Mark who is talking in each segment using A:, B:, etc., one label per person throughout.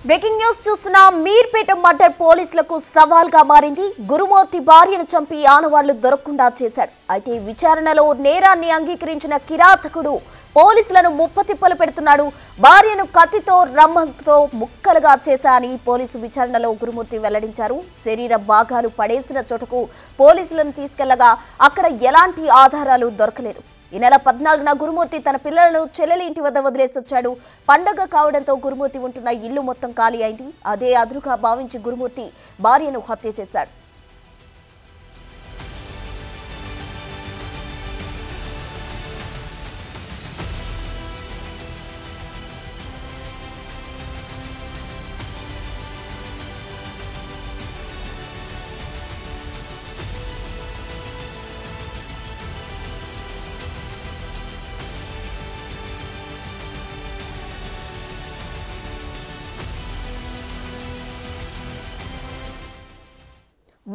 A: Breaking news చూస్తున్న Meerpet murder పోలీసులకు సవాల్గా మారింది. గురుమూర్తి భార్యను చంపి ఆనవాళ్లు దొరకకుండా చేశాడు. అయితే విచారణలో నేరాన్ని అంగీకరించిన కిరాతకుడు పోలీసులను ముప్పతిప్పలు పెడుతున్నాడు. భార్యను కత్తితో రమ్మంతో ముక్కలుగా చేశాని పోలీసు విచారణలో గురుమూర్తి వెల్లడించారు. శరీర భాగాలు పడేసిన చోటకు పోలీసులను తీసుకెళ్లగా అక్కడ ఎలాంటి ఆధారాలు దొరకలేదు. ఈ నెల 14న గురుమూర్తి తన పిల్లలను చెల్లెలి ఇంటి వద్ద వదిలేసొచ్చాడు. పండగ కావడంతో గురుమూర్తి ఉంటున్న ఇల్లు మొత్తం ఖాళీ అయింది. అదే అదురుగా భావించి గురుమూర్తి భార్యను హత్య చేశాడు.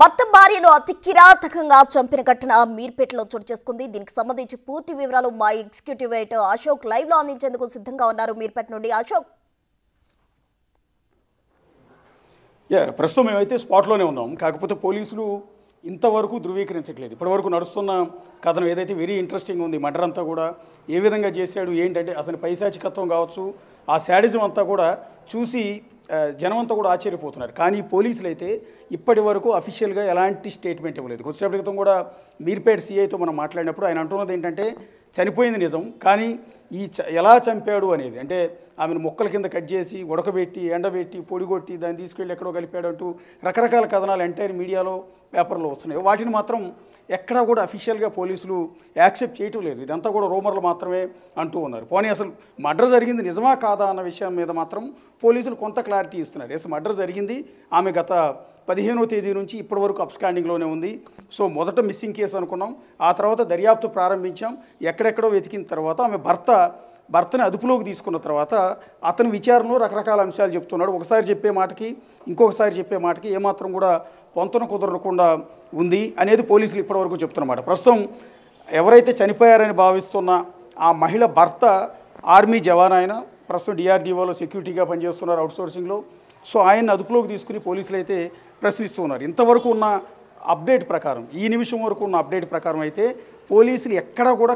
A: భర్త భార్యను అతి కిరాతకంగా చంపిన ఘటన మీర్పేటలో చోటు చేసుకుంది. దీనికి సంబంధించి పూర్తి వివరాలు మా ఎగ్జిక్యూటివ్ ఎడిటర్ అశోక్ లైవ్ లో అందించేందుకు సిద్ధంగా ఉన్నారు. మీర్పేట నుండి అశోక్.
B: ప్రస్తుతం మేమైతే స్పాట్లోనే ఉన్నాం. కాకపోతే పోలీసులు ఇంతవరకు ధృవీకరించట్లేదు. ఇప్పటివరకు నడుస్తున్న కథనం ఏదైతే వెరీ ఇంట్రెస్టింగ్ ఉంది. మర్డర్ అంతా కూడా ఏ విధంగా చేశాడు ఏంటంటే అసలు పైశాచికత్వం కావచ్చు, ఆ శాడిజం అంతా కూడా చూసి జనమంతా కూడా ఆశ్చర్యపోతున్నారు. కానీ పోలీసులు అయితే ఇప్పటి వరకు అఫీషియల్గా ఎలాంటి స్టేట్మెంట్ ఇవ్వలేదు. కొద్దిసేపటి క్రితం కూడా మీర్పేట సిఐతో మనం మాట్లాడినప్పుడు ఆయన అంటున్నది ఏంటంటే చనిపోయింది నిజం, కానీ ఎలా చంపాడు అనేది, అంటే ఆమెను మొక్కల కింద కట్ చేసి ఉడకబెట్టి ఎండబెట్టి పొడిగొట్టి దాన్ని తీసుకెళ్ళి ఎక్కడో కలిపాడు అంటూ రకరకాల కథనాలు ఎంటైర్ మీడియాలో పేపర్లో వస్తున్నాయి. వాటిని మాత్రం ఎక్కడా కూడా అఫీషియల్గా పోలీసులు యాక్సెప్ట్ చేయటం లేదు. ఇదంతా కూడా రూమర్లు మాత్రమే అంటూ ఉన్నారు. పోనీ అసలు మర్డర్ జరిగింది నిజమా కాదా అన్న విషయం మీద మాత్రం పోలీసులు కొంత క్లారిటీ ఇస్తున్నారు. ఎస్, మర్డర్ జరిగింది. ఆమె గత 15వ తేదీ నుంచి ఇప్పటి వరకు అబ్స్కాండింగ్లోనే ఉంది. సో మొదట మిస్సింగ్ కేసు అనుకున్నాం, ఆ తర్వాత దర్యాప్తు ప్రారంభించాం. ఎక్కడెక్కడో వెతికిన తర్వాత ఆమె భర్తని అదుపులోకి తీసుకున్న తర్వాత అతని విచారణలో రకరకాల అంశాలు చెప్తున్నాడు. ఒకసారి చెప్పే మాటకి ఇంకొకసారి చెప్పే మాటకి ఏమాత్రం కూడా పొంతన కుదరకుండా ఉంది అనేది పోలీసులు ఇప్పటివరకు చెప్తున్నమాట. ప్రస్తుతం ఎవరైతే చనిపోయారని భావిస్తున్న ఆ మహిళ భర్త ఆర్మీ జవాన్, ఆయన ప్రస్తుతం డిఆర్డీఓలో సెక్యూరిటీగా పనిచేస్తున్నారు అవుట్సోర్సింగ్లో. సో ఆయన్ని అదుపులోకి తీసుకుని పోలీసులు అయితే ప్రశ్నిస్తున్నారు. ఇంతవరకు ఉన్న అప్డేట్ ప్రకారం, ఈ నిమిషం వరకు ఉన్న అప్డేట్ ప్రకారం అయితే పోలీసులు ఎక్కడా కూడా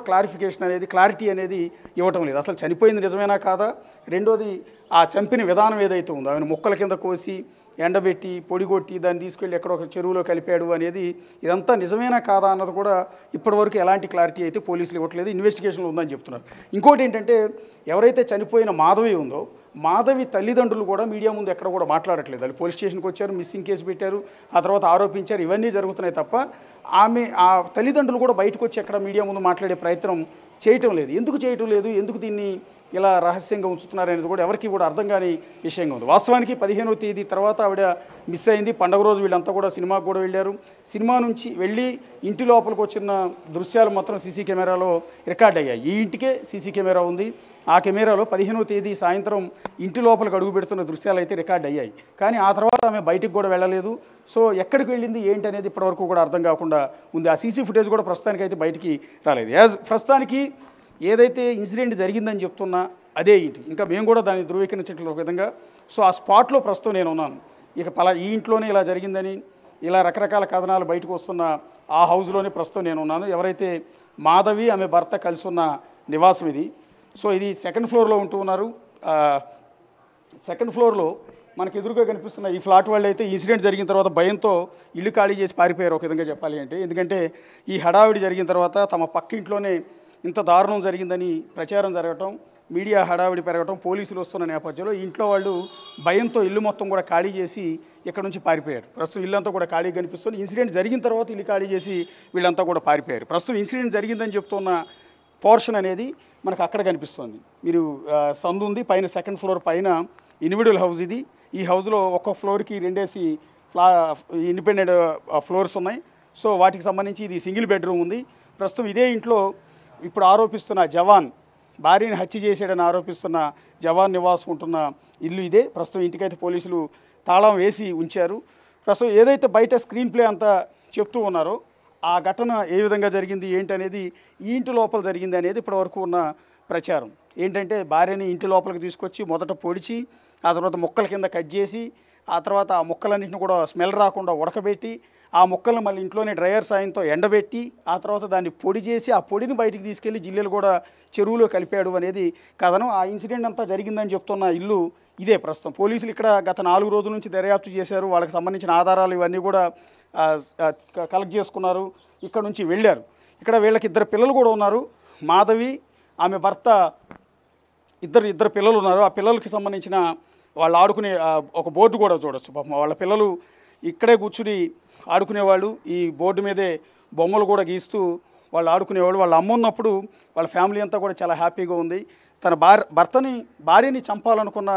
B: క్లారిటీ అనేది ఇవ్వటం లేదు. అసలు చనిపోయింది నిజమేనా కాదా, రెండోది ఆ చంపిన విధానం ఏదైతే ఉందో, ఆయన మొక్కల కింద కోసి ఎండబెట్టి పొడిగొట్టి దాన్ని తీసుకెళ్ళి ఎక్కడో ఒక చెరువులో కలిపాడు అనేది, ఇదంతా నిజమేనా కాదా అన్నది కూడా ఇప్పటివరకు ఎలాంటి క్లారిటీ అయితే పోలీసులు ఇవ్వట్లేదు. ఇన్వెస్టిగేషన్లో ఉందని చెప్తున్నారు. ఇంకోటి ఏంటంటే ఎవరైతే చనిపోయిన మాధవి ఉందో, మాధవి తల్లిదండ్రులు కూడా మీడియా ముందు ఎక్కడ కూడా మాట్లాడట్లేదు. వాళ్ళు పోలీస్ స్టేషన్కి వచ్చారు, మిస్సింగ్ కేసు పెట్టారు, ఆ తర్వాత ఆరోపించారు. ఇవన్నీ జరుగుతున్నాయి తప్ప ఆ తల్లిదండ్రులు కూడా బయటకు వచ్చి ఎక్కడ మీడియా ముందు మాట్లాడే ప్రయత్నం చేయటం లేదు. ఎందుకు చేయటం లేదు, ఎందుకు దీన్ని ఇలా రహస్యంగా ఉంచుతున్నారనేది కూడా ఎవరికి కూడా అర్థం కాని విషయంగా ఉంది. వాస్తవానికి 15వ తేదీ తర్వాత ఆవిడ మిస్ అయింది. పండుగ రోజు వీళ్ళంతా కూడా సినిమాకు కూడా వెళ్ళారు. సినిమా నుంచి వెళ్ళి ఇంటి లోపలికి వచ్చిన దృశ్యాలు మాత్రం సీసీ కెమెరాలో రికార్డ్ అయ్యాయి. ఈ ఇంటికే సీసీ కెమెరా ఉంది. ఆ కెమెరాలో 15వ తేదీ సాయంత్రం ఇంటి లోపలికి అడుగు పెడుతున్న దృశ్యాలు అయితే రికార్డ్ అయ్యాయి. కానీ ఆ తర్వాత ఆమె బయటికి కూడా వెళ్ళలేదు. సో ఎక్కడికి వెళ్ళింది ఏంటి అనేది ఇప్పటివరకు కూడా అర్థం కాకుండా ఉంది. ఆ సీసీ ఫుటేజ్ కూడా ప్రస్తుతానికి అయితే బయటికి రాలేదు. ప్రస్తుతానికి ఏదైతే ఇన్సిడెంట్ జరిగిందని చెప్తున్నా అదే ఇంటి, ఇంకా మేము కూడా దాన్ని ధృవీకరించట్లేదు ఒక విధంగా. సో ఆ స్పాట్లో ప్రస్తుతం నేను ఉన్నాను. ఇక ఈ ఇంట్లోనే ఇలా జరిగిందని ఇలా రకరకాల కథనాలు బయటకు వస్తున్న ఆ హౌస్లోనే ప్రస్తుతం నేను ఉన్నాను. ఎవరైతే మాధవి ఆమె భర్త కలిసి ఉన్న నివాసం ఇది. సో ఇది సెకండ్ ఫ్లోర్లో ఉంటూ ఉన్నారు. సెకండ్ ఫ్లోర్లో మనకు ఎదురుగా కనిపిస్తున్న ఈ ఫ్లాట్ వాళ్ళు అయితే ఇన్సిడెంట్ జరిగిన తర్వాత భయంతో ఇల్లు ఖాళీ చేసి పారిపోయారు ఒక విధంగా చెప్పాలి అంటే. ఎందుకంటే ఈ హడావిడి జరిగిన తర్వాత తమ పక్క ఇంట్లోనే ఇంత దారుణం జరిగిందని ప్రచారం జరగటం, మీడియా హడావిడి పెరగటం, పోలీసులు వస్తున్న నేపథ్యంలో ఇంట్లో వాళ్ళు భయంతో ఇల్లు మొత్తం కూడా ఖాళీ చేసి ఇక్కడ నుంచి పారిపోయారు. ప్రస్తుతం ఇల్లంతా కూడా ఖాళీ కనిపిస్తుంది. ఇన్సిడెంట్ జరిగిన తర్వాత ఇల్లు ఖాళీ చేసి వీళ్ళంతా కూడా పారిపోయారు. ప్రస్తుతం ఇన్సిడెంట్ జరిగిందని చెప్తున్న పోర్షన్ అనేది మనకు అక్కడ కనిపిస్తుంది. మీరు సందు ఉంది, పైన సెకండ్ ఫ్లోర్ పైన ఇండివిజువల్ హౌస్ ఇది. ఈ హౌస్లో ఒక్కో ఫ్లోర్కి 2 ఇండిపెండెంట్ ఫ్లోర్స్ ఉన్నాయి. సో వాటికి సంబంధించి ఇది సింగిల్ బెడ్రూమ్ ఉంది. ప్రస్తుతం ఇదే ఇంట్లో ఇప్పుడు ఆరోపిస్తున్న జవాన్ భార్యని హత్య చేశాడని ఆరోపిస్తున్న జవాన్ నివాసం ఉంటున్న ఇల్లు ఇదే. ప్రస్తుతం ఇంటికైతే పోలీసులు తాళం వేసి ఉంచారు. ప్రస్తుతం ఏదైతే బయట స్క్రీన్ ప్లే అంతా చెప్తూ ఉన్నారో ఆ ఘటన ఏ విధంగా జరిగింది ఏంటి అనేది ఈ ఇంటి లోపల జరిగింది అనేది ఇప్పటివరకు ఉన్న ప్రచారం. ఏంటంటే భార్యని ఇంటి లోపలికి తీసుకొచ్చి మొదట పొడిచి ఆ తర్వాత ముక్కల కింద కట్ చేసి ఆ తర్వాత ఆ ముక్కలన్నింటిని కూడా స్మెల్ రాకుండా ఉడకబెట్టి ఆ ముక్కలను మళ్ళీ ఇంట్లోనే డ్రయర్ సాయంతో ఎండబెట్టి ఆ తర్వాత దాన్ని పొడి చేసి ఆ పొడిని బయటికి తీసుకెళ్లి జిల్లెలు కూడా చెరువులో కలిపాడు అనేది కథనం. ఆ ఇన్సిడెంట్ అంతా జరిగిందని చెప్తున్న ఇల్లు ఇదే ప్రస్తుతం. పోలీసులు ఇక్కడ గత 4 రోజుల నుంచి దర్యాప్తు చేశారు. వాళ్ళకి సంబంధించిన ఆధారాలు ఇవన్నీ కూడా కలెక్ట్ చేసుకున్నారు. ఇక్కడ నుంచి వెళ్ళారు. ఇక్కడ వీళ్ళకి 2 పిల్లలు కూడా ఉన్నారు. మాధవి ఆమె భర్త ఇద్దరు పిల్లలు ఉన్నారు. ఆ పిల్లలకి సంబంధించిన వాళ్ళు ఆడుకునే ఒక బోర్డు కూడా చూడొచ్చు. పాపం వాళ్ళ పిల్లలు ఇక్కడే కూర్చుని ఆడుకునేవాళ్ళు. ఈ బోర్డు మీదే బొమ్మలు కూడా గీస్తూ వాళ్ళు ఆడుకునేవాళ్ళు. వాళ్ళ అమ్మ ఉన్నప్పుడు వాళ్ళ ఫ్యామిలీ అంతా కూడా చాలా హ్యాపీగా ఉంది. తన భార్యని చంపాలనుకున్న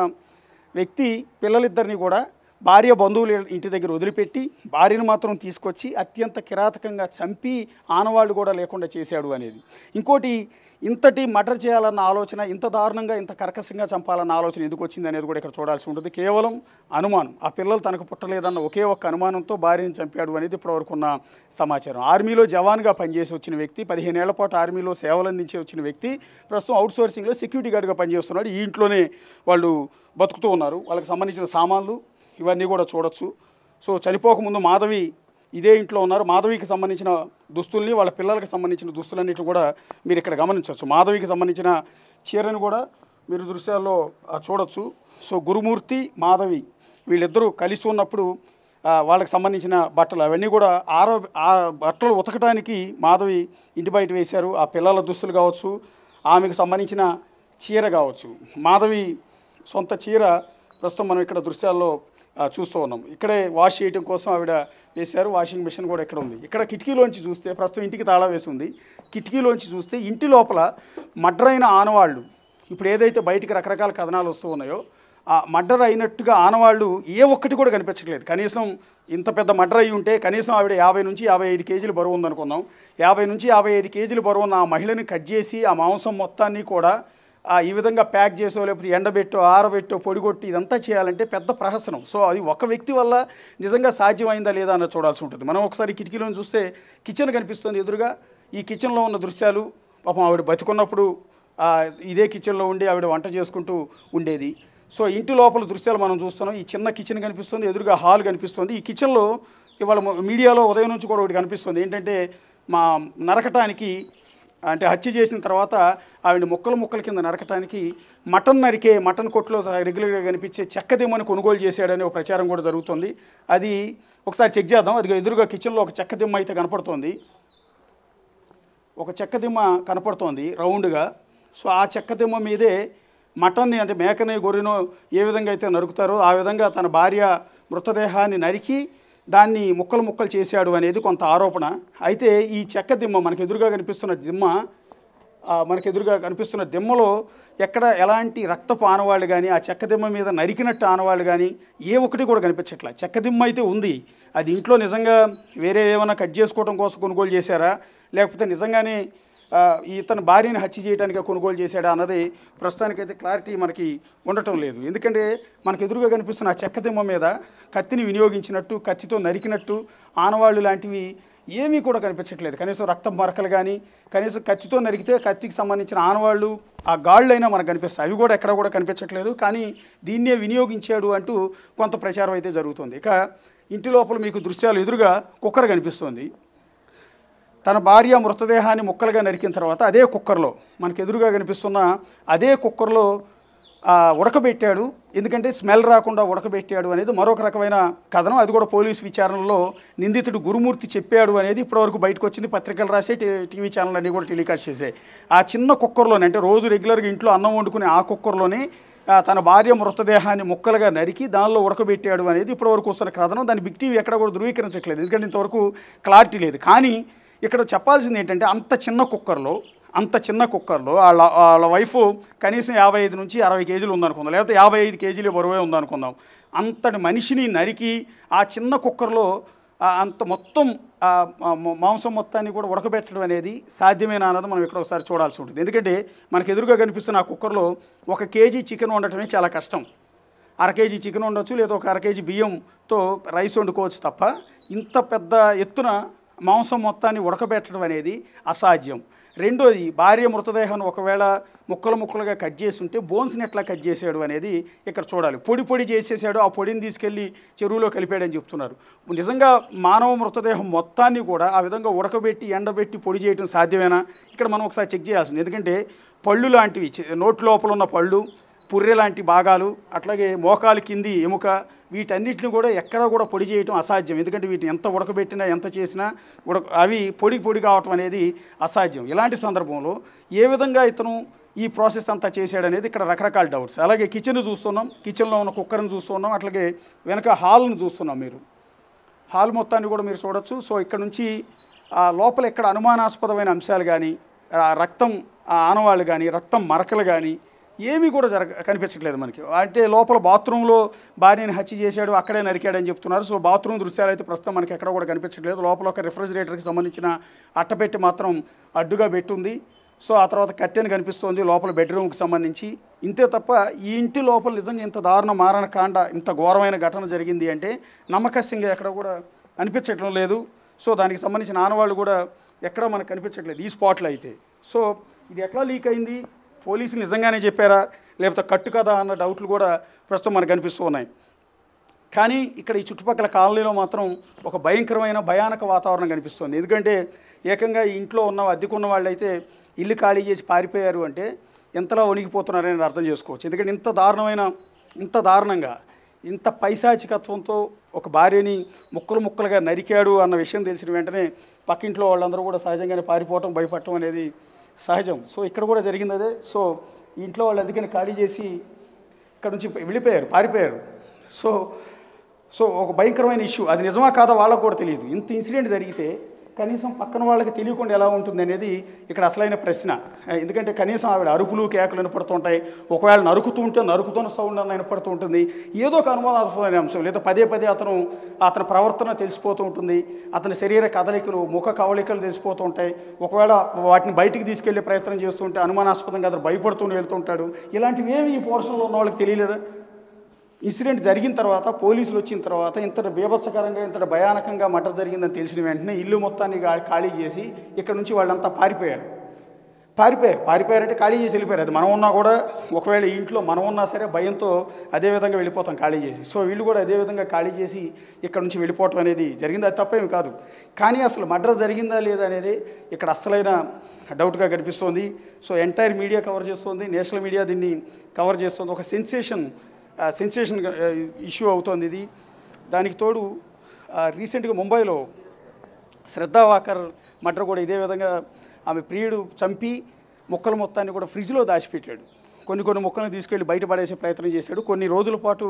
B: వ్యక్తి పిల్లలిద్దరిని కూడా భార్య బంధువులు ఇంటి దగ్గర వదిలిపెట్టి భార్యను మాత్రం తీసుకొచ్చి అత్యంత కిరాతకంగా చంపి ఆనవాళ్ళు కూడా లేకుండా చేశాడు అనేది. ఇంకోటి, ఇంతటి మర్డర్ చేయాలన్న ఆలోచన, ఇంత దారుణంగా ఇంత కర్కశంగా చంపాలన్న ఆలోచన ఎందుకు వచ్చింది అనేది కూడా ఇక్కడ చూడాల్సి ఉంటుంది. కేవలం అనుమానం. ఆ పిల్లలు తనకు పుట్టలేదన్న ఒకే ఒక్క అనుమానంతో భార్యను చంపాడు అనేది ఇప్పటివరకు ఉన్న సమాచారం. ఆర్మీలో జవాన్గా పనిచేసి వచ్చిన వ్యక్తి, 15 ఏళ్ల పాటు ఆర్మీలో సేవలు అందించి వచ్చిన వ్యక్తి ప్రస్తుతం అవుట్సోర్సింగ్లో సెక్యూరిటీ గార్డ్గా పనిచేస్తున్నాడు. ఈ ఇంట్లోనే వాళ్ళు బతుకుతూ ఉన్నారు. వాళ్ళకి సంబంధించిన సామాన్లు ఇవన్నీ కూడా చూడొచ్చు. సో చనిపోకముందు మాధవి ఇదే ఇంట్లో ఉన్నారు. మాధవికి సంబంధించిన దుస్తుల్ని, వాళ్ళ పిల్లలకి సంబంధించిన దుస్తులన్నిటి కూడా మీరు ఇక్కడ గమనించవచ్చు. మాధవికి సంబంధించిన చీరను కూడా మీరు దృశ్యాల్లో చూడొచ్చు. సో గురుమూర్తి, మాధవి వీళ్ళిద్దరూ కలిసి ఉన్నప్పుడు వాళ్ళకి సంబంధించిన బట్టలు అవన్నీ కూడా ఆ బట్టలు ఉతకడానికి మాధవి ఇంటి బయట వేశారు. ఆ పిల్లల దుస్తులు కావచ్చు, ఆమెకు సంబంధించిన చీర కావచ్చు. మాధవి సొంత చీర ప్రస్తుతం మనం ఇక్కడ దృశ్యాల్లో చూస్తూ ఉన్నాం. ఇక్కడే వాష్ చేయడం కోసం ఆవిడ వేశారు. వాషింగ్ మిషన్ కూడా ఇక్కడ ఉంది. ఇక్కడ కిటికీలోంచి చూస్తే ప్రస్తుతం ఇంటికి తాళా వేసి ఉంది. కిటికీలోంచి చూస్తే ఇంటి లోపల మర్డర్ అయిన ఆనవాళ్ళు, ఇప్పుడు ఏదైతే బయటికి రకరకాల కథనాలు వస్తూ ఉన్నాయో ఆ మర్డర్ అయినట్టుగా ఆనవాళ్ళు ఏ ఒక్కటి కూడా కనిపించట్లేదు. కనీసం ఇంత పెద్ద మర్డర్ అయి ఉంటే కనీసం ఆవిడ 50 నుంచి 55 కేజీలు బరువు ఉందనుకుందాం. 50 నుంచి 55 కేజీలు బరువు ఉన్న ఆ మహిళని కట్ చేసి ఆ మాంసం మొత్తాన్ని కూడా ఈ విధంగా ప్యాక్ చేసో లేకపోతే ఎండబెట్టో ఆరబెట్టో పొడిగొట్టి ఇదంతా చేయాలంటే పెద్ద ప్రహసనం. సో అది ఒక వ్యక్తి వల్ల నిజంగా సాధ్యమైందా లేదా అన్నది చూడాల్సి ఉంటుంది. మనం ఒకసారి కిటికీలో చూస్తే కిచెన్ కనిపిస్తుంది ఎదురుగా. ఈ కిచెన్లో ఉన్న దృశ్యాలు, పాపం ఆవిడ బతికున్నప్పుడు ఇదే కిచెన్లో ఉండి ఆవిడ వంట చేసుకుంటూ ఉండేది. సో ఇంటి లోపల దృశ్యాలు మనం చూస్తున్నాం. ఈ చిన్న కిచెన్ కనిపిస్తుంది, ఎదురుగా హాల్ కనిపిస్తుంది. ఈ కిచెన్లో ఇవాళ మీడియాలో ఉదయం నుంచి కూడా ఒకటి కనిపిస్తుంది. ఏంటంటే మా నరకటానికి, అంటే హత్య చేసిన తర్వాత ఆవిడ ముక్కల కింద నరకటానికి మటన్ కొట్లో రెగ్యులర్గా కనిపించే చెక్కదిమ్మని కొనుగోలు చేశాడని ఒక ప్రచారం కూడా జరుగుతుంది. అది ఒకసారి చెక్ చేద్దాం. అది ఎదురుగా కిచెన్లో ఒక చెక్కదిమ్మ అయితే కనపడుతోంది. ఒక చెక్కదిమ్మ కనపడుతోంది రౌండ్గా. సో ఆ చెక్కదిమ్మ మీదే మటన్ని, అంటే మేకని గొర్రెను ఏ విధంగా అయితే నరుకుతారో ఆ విధంగా తన భార్య మృతదేహాన్ని నరికి దాన్ని ముక్కలు చేశాడు అనేది కొంత ఆరోపణ. అయితే ఈ చెక్క దిమ్మ మనకు ఎదురుగా కనిపిస్తున్న దిమ్మలో ఎక్కడ ఎలాంటి రక్తపు ఆనవాళ్ళు కానీ, ఆ చెక్క దిమ్మ మీద నరికినట్టు ఆనవాళ్ళు కానీ ఏ ఒక్కటి కూడా కనిపించట్లా. చెక్క దిమ్మ అయితే ఉంది. అది ఇంట్లో నిజంగా వేరే ఏమైనా కట్ చేసుకోవడం కోసం కొనుగోలు చేశారా, లేకపోతే నిజంగానే ఇతను భార్యని హత్య చేయడానికి కొనుగోలు చేశాడా అన్నది ప్రస్తుతానికైతే క్లారిటీ మనకి ఉండటం లేదు. ఎందుకంటే మనకు ఎదురుగా కనిపిస్తున్న ఆ చెక్క దిమ్మ మీద కత్తిని వినియోగించినట్టు, కత్తితో నరికినట్టు ఆనవాళ్ళు లాంటివి ఏమీ కూడా కనిపించట్లేదు. కనీసం రక్తం మరకలు కానీ, కనీసం కత్తితో నరికితే కత్తికి సంబంధించిన ఆనవాళ్ళు, ఆ గాళ్ళైనా మనకు కనిపిస్తాయి. అవి కూడా ఎక్కడ కూడా కనిపించట్లేదు. కానీ దీన్నే వినియోగించాడు అంటూ కొంత ప్రచారం అయితే జరుగుతుంది. ఇక ఇంటి లోపల మీకు దృశ్యాలు ఎదురుగా కుక్కర్ కనిపిస్తుంది. తన భార్య మృతదేహాన్ని ముక్కలుగా నరికిన తర్వాత అదే కుక్కర్లో, మనకు ఎదురుగా కనిపిస్తున్న అదే కుక్కర్లో ఉడకబెట్టాడు. ఎందుకంటే స్మెల్ రాకుండా ఉడకబెట్టాడు అనేది మరొక రకమైన కథనం. అది కూడా పోలీసు విచారణలో నిందితుడు గురుమూర్తి చెప్పాడు అనేది ఇప్పటివరకు బయటకు వచ్చింది. పత్రికలు రాసే, టీవీ ఛానల్ అన్నీ కూడా టెలికాస్ట్ చేసాయి. ఆ చిన్న కుక్కర్లోనే, అంటే రోజు రెగ్యులర్గా ఇంట్లో అన్నం వండుకునే ఆ కుక్కర్లోనే తన భార్య మృతదేహాన్ని ముక్కలుగా నరికి దానిలో ఉడకబెట్టాడు అనేది ఇప్పటివరకు వస్తున్న కథనం. దాన్ని బిగ్ టీవీ ఎక్కడ కూడా ధృవీకరించట్లేదు, ఎందుకంటే ఇంతవరకు క్లారిటీ లేదు. కానీ ఇక్కడ చెప్పాల్సింది ఏంటంటే అంత చిన్న కుక్కర్లో వాళ్ళ వైఫ్ కనీసం 55 నుంచి 60 కేజీలు ఉందనుకుందాం, లేకపోతే 55 కేజీలు బరువే ఉందనుకుందాం. అంతటి మనిషిని నరికి ఆ చిన్న కుక్కర్లో అంత మొత్తం మాంసం మొత్తాన్ని కూడా ఉడకబెట్టడం అనేది సాధ్యమేనా అన్నది మనం ఇక్కడ ఒకసారి చూడాల్సి ఉంటుంది. ఎందుకంటే మనకు ఎదురుగా కనిపిస్తున్న ఆ కుక్కర్లో 1 కేజీ చికెన్ వండటమే చాలా కష్టం. 1/2 కేజీ చికెన్ ఉండొచ్చు, లేదా ఒక 1/2 కేజీ బియ్యంతో రైస్ వండుకోవచ్చు తప్ప ఇంత పెద్ద ఎత్తున మాంసం మొత్తాన్ని ఉడకబెట్టడం అనేది అసాధ్యం. రెండోది భార్య మృతదేహాన్ని ఒకవేళ ముక్కలు ముక్కలుగా కట్ చేసి ఉంటే బోన్స్ని ఎట్లా కట్ చేశాడు అనేది ఇక్కడ చూడాలి. పొడి పొడి చేసేసాడు, ఆ పొడిని తీసుకెళ్ళి చెరువులో కలిపాడని చెప్తున్నారు. నిజంగా మానవ మృతదేహం మొత్తాన్ని కూడా ఆ విధంగా ఉడకబెట్టి ఎండబెట్టి పొడి చేయడం సాధ్యమేనా? ఇక్కడ మనం ఒకసారి చెక్ చేయాల్సింది. ఎందుకంటే పళ్ళు లాంటివి, నోటి లోపల ఉన్న పళ్ళు, పుర్రె లాంటి భాగాలు, అట్లాగే మోకాలు కింది ఎముక, వీటన్నిటిని కూడా ఎక్కడా కూడా పొడి చేయటం అసాధ్యం. ఎందుకంటే వీటిని ఎంత ఉడకబెట్టినా ఎంత చేసినా అవి పొడి కావటం అనేది అసాధ్యం. ఇలాంటి సందర్భంలో ఏ విధంగా ఇతను ఈ ప్రాసెస్ అంతా చేశాడనేది ఇక్కడ రకరకాల డౌట్స్. అలాగే కిచెన్ చూస్తున్నాం, కిచెన్లో ఉన్న కుక్కర్ని చూస్తున్నాం, అట్లాగే వెనక హాల్ని చూస్తున్నాం. మీరు హాల్ మొత్తాన్ని కూడా మీరు చూడొచ్చు. సో ఇక్కడ నుంచి లోపల ఎక్కడ అనుమానాస్పదమైన అంశాలు కానీ, రక్తం ఆనవాళ్ళు కానీ, రక్తం మరకలు కానీ ఏమీ కూడా కనిపించట్లేదు మనకి. అంటే లోపల బాత్రూంలో భార్యని హత్య చేశాడు, అక్కడే నరికాడని చెప్తున్నారు. సో బాత్రూమ్ దృశ్యాలు అయితే ప్రస్తుతం మనకి ఎక్కడ కూడా కనిపించట్లేదు. లోపల ఒక రిఫ్రిజిరేటర్కి సంబంధించిన అట్టపెట్టి మాత్రం అడ్డుగా పెట్టుంది. సో ఆ తర్వాత కట్టెని కనిపిస్తోంది లోపల బెడ్రూమ్కి సంబంధించి. ఇంతే తప్ప ఈ ఇంటి లోపల నిజంగా ఇంత దారుణ మారణకాండ, ఇంత ఘోరమైన ఘటన జరిగింది అంటే నమ్మకస్యంగా ఎక్కడ కూడా అనిపించట్డం లేదు. సో దానికి సంబంధించిన ఆనవాళ్ళు కూడా ఎక్కడ మనకు కనిపించట్లేదు ఈ స్పాట్లో అయితే. సో ఇది ఎట్లా లీక్ అయింది, పోలీసులు నిజంగానే చెప్పారా లేకపోతే కట్టు కదా అన్న డౌట్లు కూడా ప్రస్తుతం మనకు కనిపిస్తూ ఉన్నాయి. కానీ ఇక్కడ ఈ చుట్టుపక్కల కాలనీలో మాత్రం ఒక భయానక వాతావరణం కనిపిస్తుంది. ఎందుకంటే ఏకంగా ఈ ఇంట్లో ఉన్న అద్దెకున్న వాళ్ళు అయితే ఇల్లు ఖాళీ చేసి పారిపోయారు అంటే ఎంతలా వణికిపోతున్నారని అర్థం చేసుకోవచ్చు. ఎందుకంటే ఇంత దారుణంగా ఇంత పైశాచికత్వంతో ఒక భార్యని ముక్కలుగా నరికాడు అన్న విషయం తెలిసిన వెంటనే పక్కింట్లో వాళ్ళందరూ కూడా సహజంగానే పారిపోవటం, భయపడటం అనేది సహజం. సో ఇక్కడ కూడా జరిగింది అదే. సో ఇంట్లో వాళ్ళు అందుకని ఖాళీ చేసి ఇక్కడ నుంచి పారిపోయారు. సో ఒక భయంకరమైన ఇష్యూ. అది నిజమా కాదా వాళ్ళకు కూడా తెలియదు. ఇంత ఇన్సిడెంట్ జరిగితే కనీసం పక్కన వాళ్ళకి తెలియకుండా ఎలా ఉంటుంది అనేది ఇక్కడ అసలైన ప్రశ్న. ఎందుకంటే కనీసం ఆవిడ అరుపులు కేకలు వినపడుతుంటాయి. ఒకవేళ నరుకుతున్న సౌండ్ అన్న వినపడుతూ ఉంటుంది. ఏదో ఒక అనుమానాస్పదమైన అంశం, లేదా పదే అతని ప్రవర్తన తెలిసిపోతూ ఉంటుంది, అతని శరీర కదలికలు, ముఖ కవళికలు తెలిసిపోతూ ఉంటాయి. ఒకవేళ వాటిని బయటికి తీసుకెళ్లే ప్రయత్నం చేస్తుంటే అనుమానాస్పదంగా అతను భయపడుతూ వెళ్తుంటాడు. ఇలాంటివి ఏమి ఈ పోర్షన్లో ఉన్న వాళ్ళకి తెలియలేదా? ఇన్సిడెంట్ జరిగిన తర్వాత, పోలీసులు వచ్చిన తర్వాత ఇంత బీభత్సకరంగా, ఇంత భయానకంగా మర్డర్ జరిగిందని తెలిసిన వెంటనే ఇల్లు మొత్తాన్ని ఖాళీ చేసి ఇక్కడ నుంచి వాళ్ళంతా పారిపోయారంటే ఖాళీ చేసి వెళ్ళిపోయారు. అది మనం ఉన్నా కూడా, ఒకవేళ ఇంట్లో మనం ఉన్నా సరే భయంతో అదేవిధంగా వెళ్ళిపోతాం ఖాళీ చేసి. సో వీళ్ళు కూడా అదేవిధంగా ఖాళీ చేసి ఇక్కడ నుంచి వెళ్ళిపోవటం అనేది జరిగింది. అది తప్పేమి కాదు. కానీ అసలు మర్డర్ జరిగిందా లేదా అనేది ఇక్కడ అసలైన డౌట్గా కనిపిస్తోంది. సో ఎంటైర్ మీడియా కవర్ చేస్తుంది, నేషనల్ మీడియా దీన్ని కవర్ చేస్తుంది. ఒక సెన్సేషన్ ఇష్యూ అవుతోంది ఇది. దానికి తోడు రీసెంట్గా ముంబైలో శ్రద్ధా వాకర్ మర్డర్ కూడా ఇదే విధంగా ఆమె ప్రియుడు చంపి మొక్కల మొత్తాన్ని కూడా ఫ్రిడ్జ్లో దాచిపెట్టాడు. కొన్ని మొక్కలను తీసుకెళ్ళి బయట పడేసే ప్రయత్నం చేశాడు. కొన్ని రోజుల పాటు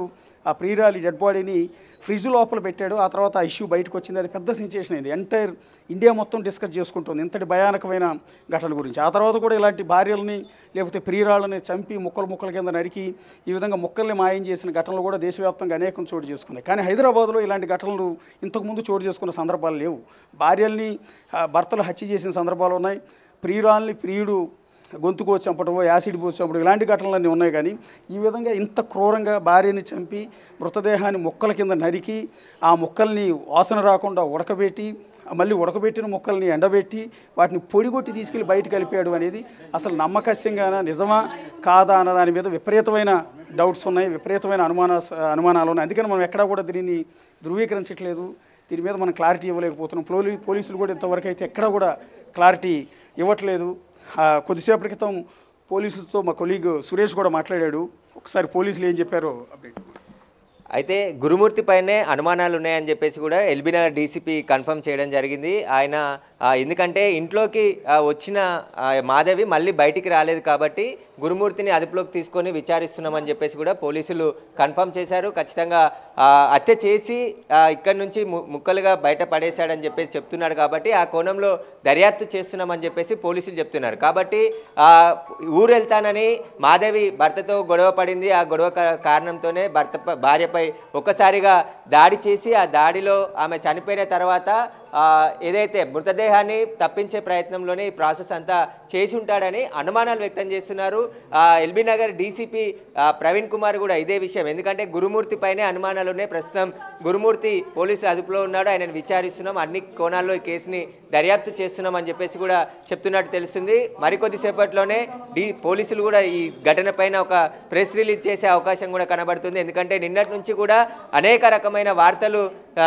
B: ఆ ప్రియురాలి డెడ్ బాడీని ఫ్రిడ్జ్ లోపల పెట్టాడు. ఆ తర్వాత ఆ ఇష్యూ బయటకు వచ్చింది. అది పెద్ద సెన్సేషన్ అయింది. ఎంటైర్ ఇండియా మొత్తం డిస్కస్ చేసుకుంటుంది ఇంతటి భయానకమైన ఘటన గురించి. ఆ తర్వాత కూడా ఇలాంటి భార్యలని లేకపోతే ప్రియురాళ్ళని చంపి ముక్కల కింద నరికి ఈ విధంగా మొక్కల్ని మాయం చేసిన ఘటనలు కూడా దేశవ్యాప్తంగా అనేకం చోటు చేసుకున్నాయి. కానీ హైదరాబాద్లో ఇలాంటి ఘటనలు ఇంతకుముందు చోటు చేసుకున్న సందర్భాలు లేవు. భార్యల్ని భర్తలు హత్య చేసిన సందర్భాలు ఉన్నాయి. ప్రియుడు గొంతుకు వచ్చి చంపడం, యాసిడ్ పోసి చంపడం, ఇలాంటి ఘటనలన్నీ ఉన్నాయి. కానీ ఈ విధంగా ఇంత క్రూరంగా భార్యని చంపి మృతదేహాన్ని మొక్కల కింద నరికి ఆ మొక్కల్ని వాసన రాకుండా ఉడకబెట్టి, మళ్ళీ ఉడకబెట్టిన మొక్కల్ని ఎండబెట్టి వాటిని పొడిగొట్టి తీసుకెళ్ళి బయట కలిపాడు అనేది అసలు నమ్మకస్యంగానా, నిజమా కాదా అన్న దాని మీద విపరీతమైన డౌట్స్ ఉన్నాయి, విపరీతమైన అనుమానాలు ఉన్నాయి. అందుకని మనం ఎక్కడా కూడా దీనిని ధృవీకరించట్లేదు. దీని మీద మనం క్లారిటీ ఇవ్వలేకపోతున్నాం. పోలీసులు కూడా ఇంతవరకు అయితే ఎక్కడా కూడా క్లారిటీ ఇవ్వట్లేదు. కొద్దిసేపటి క్రితం పోలీసులతో మా కొలీగ్ సురేష్ కూడా మాట్లాడాడు. ఒకసారి పోలీసులు ఏం చెప్పారో అప్డేట్.
C: అయితే గురుమూర్తి పైనే అనుమానాలు ఉన్నాయని చెప్పేసి కూడా ఎల్బీనగర్ డీసీపీ కన్ఫర్మ్ చేయడం జరిగింది. ఆయన ఎందుకంటే ఇంట్లోకి వచ్చిన మాధవి మళ్ళీ బయటికి రాలేదు కాబట్టి గురుమూర్తిని అదుపులోకి తీసుకొని విచారిస్తున్నామని చెప్పేసి కూడా పోలీసులు కన్ఫర్మ్ చేశారు. ఖచ్చితంగా హత్య చేసి ఇక్కడి నుంచి ముక్కలుగా బయట పడేశాడని చెప్పేసి చెప్తున్నాడు. కాబట్టి ఆ కోణంలో దర్యాప్తు చేస్తున్నామని చెప్పేసి పోలీసులు చెప్తున్నారు. కాబట్టి ఊరు వెళ్తానని మాధవి భర్తతో గొడవ పడింది. ఆ గొడవ కారణంతోనే భార్యపై ఒక్కసారిగా దాడి చేసి ఆ దాడిలో ఆమె చనిపోయిన తర్వాత ఏదైతే మృతదేహాన్ని తప్పించే ప్రయత్నంలోనే ఈ ప్రాసెస్ అంతా చేసి ఉంటాడని అనుమానాలు వ్యక్తం చేస్తున్నారు. ఎల్బీ నగర్ డీసీపీ ప్రవీణ్ కుమార్ కూడా ఇదే విషయం, ఎందుకంటే గురుమూర్తి పైనే అనుమానాలు ఉన్నాయి. ప్రస్తుతం గురుమూర్తి పోలీసుల అదుపులో ఉన్నాడు, ఆయనను విచారిస్తున్నాం, అన్ని కోణాల్లో ఈ కేసుని దర్యాప్తు చేస్తున్నాం అని చెప్పేసి కూడా చెప్తున్నట్టు తెలుస్తుంది. మరికొద్దిసేపట్లోనే పోలీసులు కూడా ఈ ఘటన పైన ఒక ప్రెస్ రిలీజ్ చేసే అవకాశం కూడా కనబడుతుంది. ఎందుకంటే నిన్నటి నుంచి కూడా అనేక రకమైన వార్తలు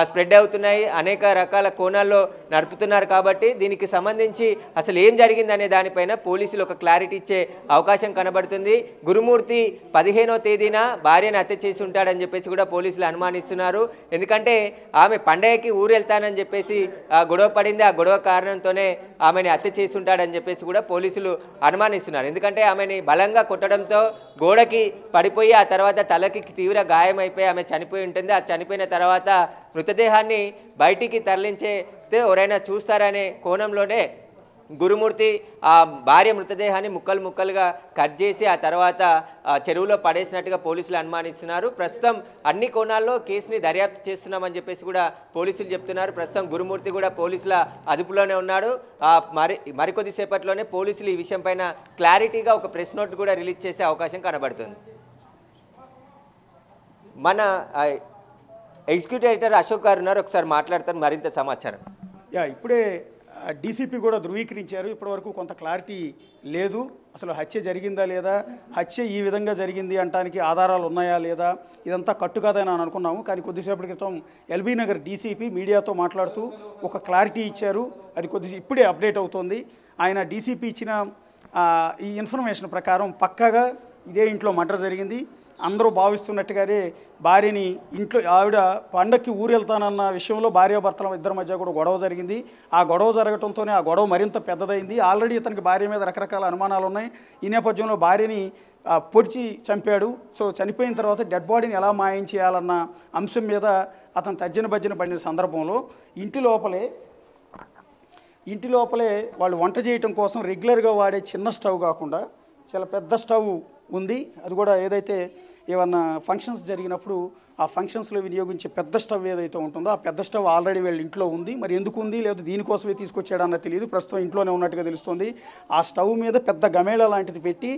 C: స్ప్రెడ్ అవుతున్నాయి, అనేక రకాల కోణాల్లో నడుపుతున్నారు. కాబట్టి దీనికి సంబంధించి అసలు ఏం జరిగింది అనే దానిపైన పోలీసులు ఒక క్లారిటీ ఇచ్చే అవకాశం కనబడుతుంది. గురుమూర్తి 15వ తేదీన భార్యను హత్య చేసి ఉంటాడని చెప్పేసి కూడా పోలీసులు అనుమానిస్తున్నారు. ఎందుకంటే ఆమె పండగకి ఊరు వెళ్తానని చెప్పేసి గొడవ పడింది, ఆ గొడవ కారణంతోనే ఆమెని హత్య చేసి ఉంటాడని చెప్పేసి కూడా పోలీసులు అనుమానిస్తున్నారు. ఎందుకంటే ఆమెని బలంగా కొట్టడంతో గోడకి పడిపోయి ఆ తర్వాత తలకి తీవ్ర గాయమైపోయి ఆమె చనిపోయి ఉంటుంది. ఆ చనిపోయిన తర్వాత మృతదేహాన్ని బయటికి తరలించే ఎవరైనా చూస్తారనే కోణంలోనే గురుమూర్తి ఆ భార్య మృతదేహాన్ని ముక్కలు ముక్కలుగా కట్ చేసి ఆ తర్వాత చెరువులో పడేసినట్టుగా పోలీసులు అనుమానిస్తున్నారు. ప్రస్తుతం అన్ని కోణాల్లో కేసుని దర్యాప్తు చేస్తున్నామని చెప్పేసి కూడా పోలీసులు చెప్తున్నారు. ప్రస్తుతం గురుమూర్తి కూడా పోలీసుల అదుపులోనే ఉన్నాడు. మరికొద్దిసేపట్లోనే పోలీసులు ఈ విషయం పైన క్లారిటీగా ఒక ప్రెస్ నోట్ కూడా రిలీజ్ చేసే అవకాశం కనబడుతుంది. మన ఎగ్జిక్యూటివ్ ఎడిటర్ అశోక్ గారు ఉన్నారు, ఒకసారి మాట్లాడతారు మరింత సమాచారం.
B: ఇప్పుడే డీసీపీ కూడా ధృవీకరించారు. ఇప్పటివరకు కొంత క్లారిటీ లేదు, అసలు హత్య జరిగిందా లేదా, హత్య ఈ విధంగా జరిగింది అంటానికి ఆధారాలు ఉన్నాయా లేదా, ఇదంతా కట్టుకాదని అని అనుకున్నాము. కానీ కొద్దిసేపటి క్రితం ఎల్బీ నగర్ డీసీపీ మీడియాతో మాట్లాడుతూ ఒక క్లారిటీ ఇచ్చారు. అది ఇప్పుడే అప్డేట్ అవుతోంది. ఆయన డీసీపీ ఇచ్చిన ఈ ఇన్ఫర్మేషన్ ప్రకారం పక్కాగా ఇదే ఇంట్లో మర్డర్ జరిగింది. అందరూ భావిస్తున్నట్టుగానే భార్యని ఇంట్లో ఆవిడ పండక్కి ఊరు వెళ్తానన్న విషయంలో భార్యాభర్తల ఇద్దరి మధ్య కూడా గొడవ జరిగింది. ఆ గొడవ జరగడంతోనే ఆ గొడవ మరింత పెద్దదైంది. ఆల్రెడీ ఇతనికి భార్య మీద రకరకాల అనుమానాలు ఉన్నాయి. ఈ నేపథ్యంలో భార్యని పొడిచి చంపాడు. సో చనిపోయిన తర్వాత డెడ్ బాడీని ఎలా మాయం చేయాలన్న అంశం మీద అతను తర్జన భర్జన పడిన సందర్భంలో ఇంటి లోపలే వాళ్ళు వంట చేయటం కోసం రెగ్యులర్గా వాడే చిన్న స్టవ్ కాకుండా చాలా పెద్ద స్టవ్ ఉంది. అది కూడా ఏదైతే ఏమన్నా ఫంక్షన్స్ జరిగినప్పుడు ఆ ఫంక్షన్స్లో వినియోగించే పెద్ద స్టవ్ ఏదైతే ఉంటుందో ఆ పెద్ద స్టవ్ ఆల్రెడీ వీళ్ళ ఇంట్లో ఉంది. మరి ఎందుకు ఉంది, లేదా దీనికోసమే తీసుకొచ్చాడన్నది తెలియదు. ప్రస్తుతం ఇంట్లోనే ఉన్నట్టుగా తెలుస్తుంది. ఆ స్టవ్ మీద పెద్ద గమేళ లాంటిది పెట్టి